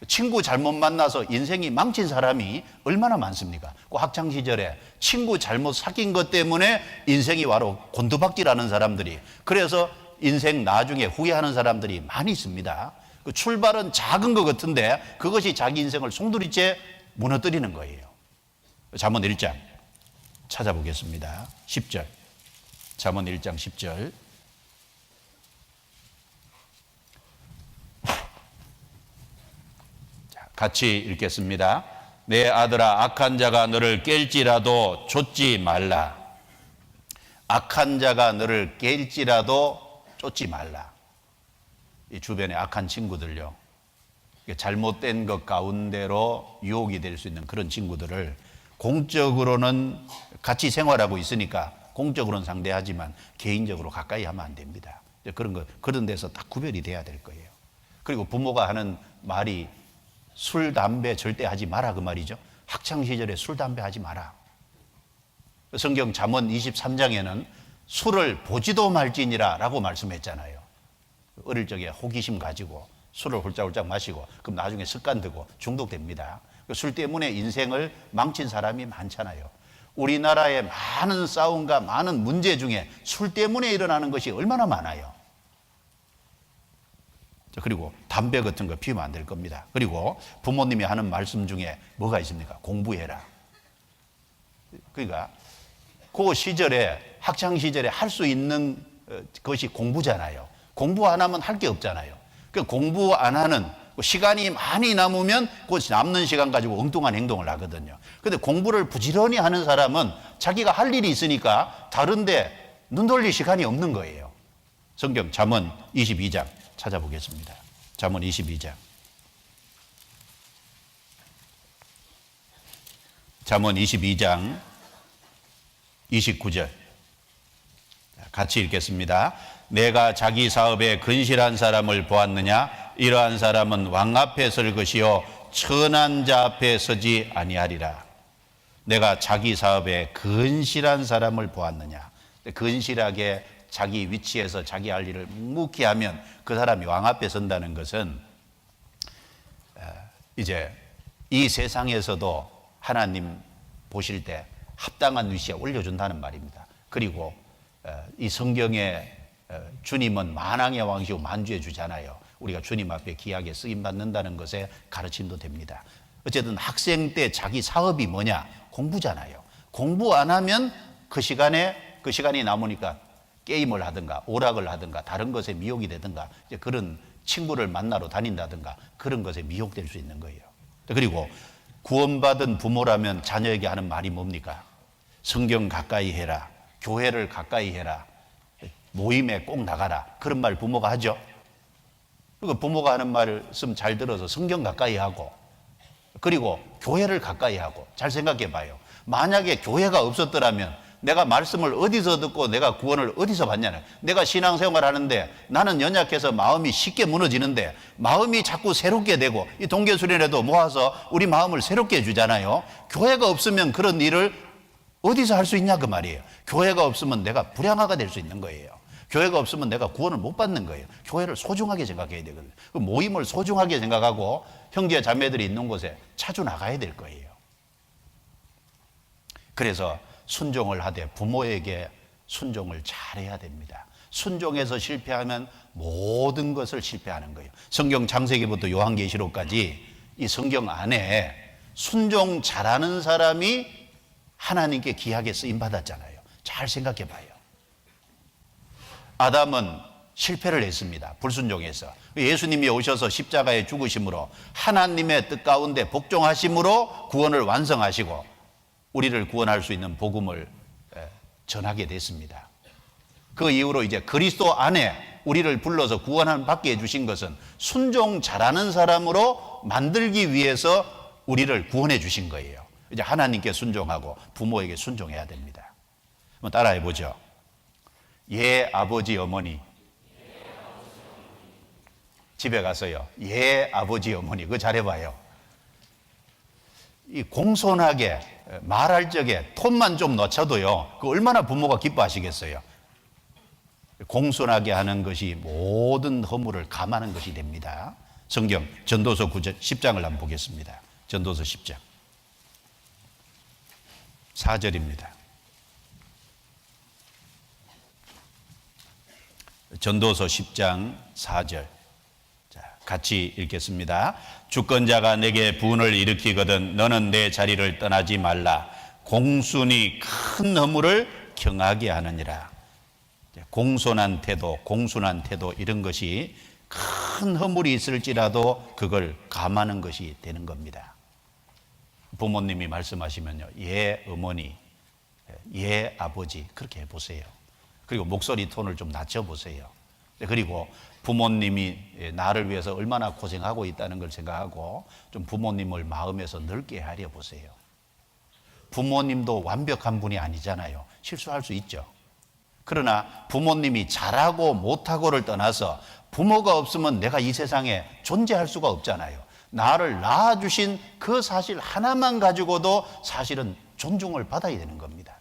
친구 잘못 만나서 인생이 망친 사람이 얼마나 많습니까? 그 학창 시절에 친구 잘못 사귄 것 때문에 인생이 바로 곤두박질하는 사람들이, 그래서 인생 나중에 후회하는 사람들이 많이 있습니다. 그 출발은 작은 것 같은데 그것이 자기 인생을 송두리째 무너뜨리는 거예요. 잠언 1장 찾아보겠습니다. 10절. 잠언 1장 10절. 자, 같이 읽겠습니다. 내 아들아 악한 자가 너를 깰지라도 쫓지 말라. 악한 자가 너를 깰지라도 쫓지 말라. 이 주변에 악한 친구들요, 잘못된 것 가운데로 유혹이 될 수 있는 그런 친구들을 공적으로는 같이 생활하고 있으니까 공적으로는 상대하지만 개인적으로 가까이 하면 안 됩니다. 그런 데서 딱 구별이 돼야 될 거예요. 그리고 부모가 하는 말이 술, 담배 절대 하지 마라 그 말이죠. 학창시절에 술, 담배 하지 마라. 성경 잠언 23장에는 술을 보지도 말지니라 라고 말씀했잖아요. 어릴 적에 호기심 가지고 술을 홀짝홀짝 마시고 그럼 나중에 습관 들고 중독됩니다. 술 때문에 인생을 망친 사람이 많잖아요. 우리나라의 많은 싸움과 많은 문제 중에 술 때문에 일어나는 것이 얼마나 많아요. 그리고 담배 같은 거 피우면 안 될 겁니다. 그리고 부모님이 하는 말씀 중에 뭐가 있습니까? 공부해라. 그러니까 그 시절에 학창 시절에 할 수 있는 것이 공부잖아요. 공부 안 하면 할 게 없잖아요. 그 공부 안 하는 시간이 많이 남으면 그 남는 시간 가지고 엉뚱한 행동을 하거든요. 근데 공부를 부지런히 하는 사람은 자기가 할 일이 있으니까 다른데 눈 돌릴 시간이 없는 거예요. 성경 잠언 22장 찾아보겠습니다. 잠언 22장. 잠언 22장 29절. 같이 읽겠습니다. 내가 자기 사업에 근실한 사람을 보았느냐? 이러한 사람은 왕 앞에 설 것이요 천한 자 앞에 서지 아니하리라. 내가 자기 사업에 근실한 사람을 보았느냐? 근실하게 자기 위치에서 자기 할 일을 묵묵히 하면 그 사람이 왕 앞에 선다는 것은 이제 이 세상에서도 하나님 보실 때 합당한 위치에 올려준다는 말입니다. 그리고 이 성경에 주님은 만왕의 왕이시고 만주의 주잖아요. 우리가 주님 앞에 귀하게 쓰임 받는다는 것에 가르침도 됩니다. 어쨌든 학생 때 자기 사업이 뭐냐? 공부잖아요. 공부 안 하면 그 시간이 남으니까 게임을 하든가 오락을 하든가 다른 것에 미혹이 되든가 이제 그런 친구를 만나러 다닌다든가 그런 것에 미혹될 수 있는 거예요. 그리고 구원받은 부모라면 자녀에게 하는 말이 뭡니까? 성경 가까이 해라. 교회를 가까이 해라. 모임에 꼭 나가라. 그런 말 부모가 하죠. 그리고 부모가 하는 말씀 잘 들어서 성경 가까이 하고 그리고 교회를 가까이 하고 잘 생각해 봐요. 만약에 교회가 없었더라면 내가 말씀을 어디서 듣고 내가 구원을 어디서 받냐는 내가 신앙생활 하는데 나는 연약해서 마음이 쉽게 무너지는데 마음이 자꾸 새롭게 되고 이 동계수련회도 모아서 우리 마음을 새롭게 해주잖아요. 교회가 없으면 그런 일을 어디서 할 수 있냐 그 말이에요. 교회가 없으면 내가 불량화가 될 수 있는 거예요. 교회가 없으면 내가 구원을 못 받는 거예요. 교회를 소중하게 생각해야 되거든요. 그 모임을 소중하게 생각하고 형제 자매들이 있는 곳에 자주 나가야 될 거예요. 그래서 순종을 하되 부모에게 순종을 잘해야 됩니다. 순종해서 실패하면 모든 것을 실패하는 거예요. 성경 창세기부터 요한계시록까지 이 성경 안에 순종 잘하는 사람이 하나님께 귀하게 쓰임 받았잖아요. 잘 생각해 봐요. 아담은 실패를 했습니다. 불순종해서. 예수님이 오셔서 십자가에 죽으심으로 하나님의 뜻 가운데 복종하심으로 구원을 완성하시고 우리를 구원할 수 있는 복음을 전하게 됐습니다. 그 이후로 이제 그리스도 안에 우리를 불러서 구원을 받게 해주신 것은 순종 잘하는 사람으로 만들기 위해서 우리를 구원해 주신 거예요. 이제 하나님께 순종하고 부모에게 순종해야 됩니다. 한번 따라해 보죠. 예 아버지 어머니. 집에 가서요. 예 아버지 어머니. 그거 잘해봐요. 이 공손하게 말할 적에 톤만 좀 놓쳐도요. 그 얼마나 부모가 기뻐하시겠어요. 공손하게 하는 것이 모든 허물을 감하는 것이 됩니다. 성경 전도서 10장을 한번 보겠습니다. 전도서 10장 4절입니다. 전도서 10장 4절. 자, 같이 읽겠습니다. 주권자가 내게 분을 일으키거든 너는 내 자리를 떠나지 말라. 공순이 큰 허물을 경하게 하느니라. 공손한 태도, 공순한 태도 이런 것이 큰 허물이 있을지라도 그걸 감하는 것이 되는 겁니다. 부모님이 말씀하시면요. 예 어머니, 예 아버지 그렇게 해보세요. 그리고 목소리 톤을 좀 낮춰보세요. 그리고 부모님이 나를 위해서 얼마나 고생하고 있다는 걸 생각하고 좀 부모님을 마음에서 넓게 하려 보세요. 부모님도 완벽한 분이 아니잖아요. 실수할 수 있죠. 그러나 부모님이 잘하고 못하고를 떠나서 부모가 없으면 내가 이 세상에 존재할 수가 없잖아요. 나를 낳아주신 그 사실 하나만 가지고도 사실은 존중을 받아야 되는 겁니다.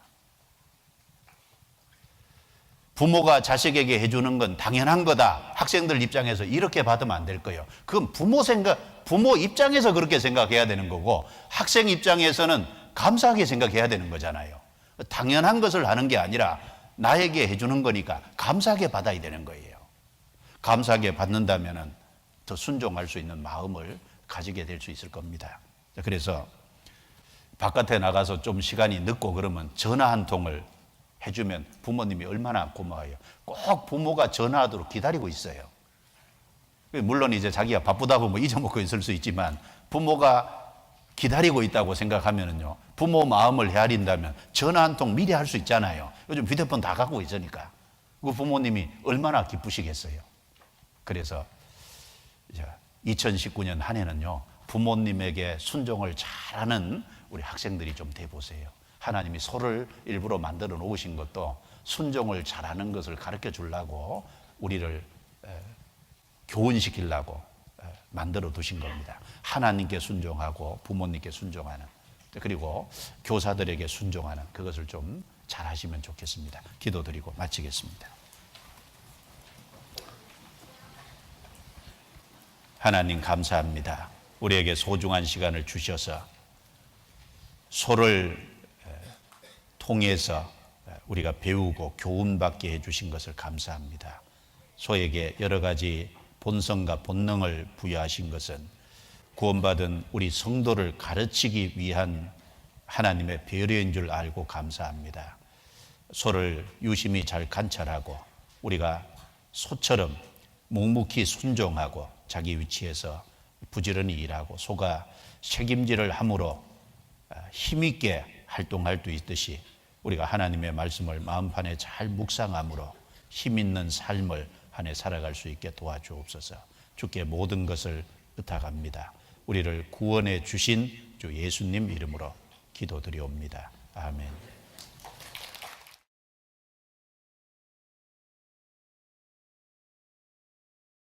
부모가 자식에게 해주는 건 당연한 거다. 학생들 입장에서 이렇게 받으면 안 될 거예요. 그건 부모 입장에서 그렇게 생각해야 되는 거고, 학생 입장에서는 감사하게 생각해야 되는 거잖아요. 당연한 것을 하는 게 아니라 나에게 해주는 거니까 감사하게 받아야 되는 거예요. 감사하게 받는다면 더 순종할 수 있는 마음을 가지게 될 수 있을 겁니다. 그래서 바깥에 나가서 좀 시간이 늦고 그러면 전화 한 통을 해주면 부모님이 얼마나 고마워요. 꼭 부모가 전화하도록 기다리고 있어요. 물론 이제 자기가 바쁘다고 뭐 잊어먹고 있을 수 있지만 부모가 기다리고 있다고 생각하면은요, 부모 마음을 헤아린다면 전화 한 통 미리 할 수 있잖아요. 요즘 휴대폰 다 갖고 있으니까. 그 부모님이 얼마나 기쁘시겠어요. 그래서 2019년 한 해는요, 부모님에게 순종을 잘하는 우리 학생들이 좀 돼보세요. 하나님이 소를 일부러 만들어 놓으신 것도 순종을 잘하는 것을 가르쳐 주려고 우리를 교훈시키려고 만들어 두신 겁니다. 하나님께 순종하고 부모님께 순종하는, 그리고 교사들에게 순종하는 그것을 좀 잘하시면 좋겠습니다. 기도드리고 마치겠습니다. 하나님 감사합니다. 우리에게 소중한 시간을 주셔서 소를 통해서 우리가 배우고 교훈받게 해주신 것을 감사합니다. 소에게 여러 가지 본성과 본능을 부여하신 것은 구원받은 우리 성도를 가르치기 위한 하나님의 배려인 줄 알고 감사합니다. 소를 유심히 잘 관찰하고 우리가 소처럼 묵묵히 순종하고 자기 위치에서 부지런히 일하고 소가 책임질을 함으로 힘있게 활동할 수 있듯이 우리가 하나님의 말씀을 마음판에 잘 묵상함으로 힘있는 삶을 한 해 살아갈 수 있게 도와주옵소서. 주께 모든 것을 의탁합니다. 우리를 구원해 주신 주 예수님 이름으로 기도드리옵니다. 아멘.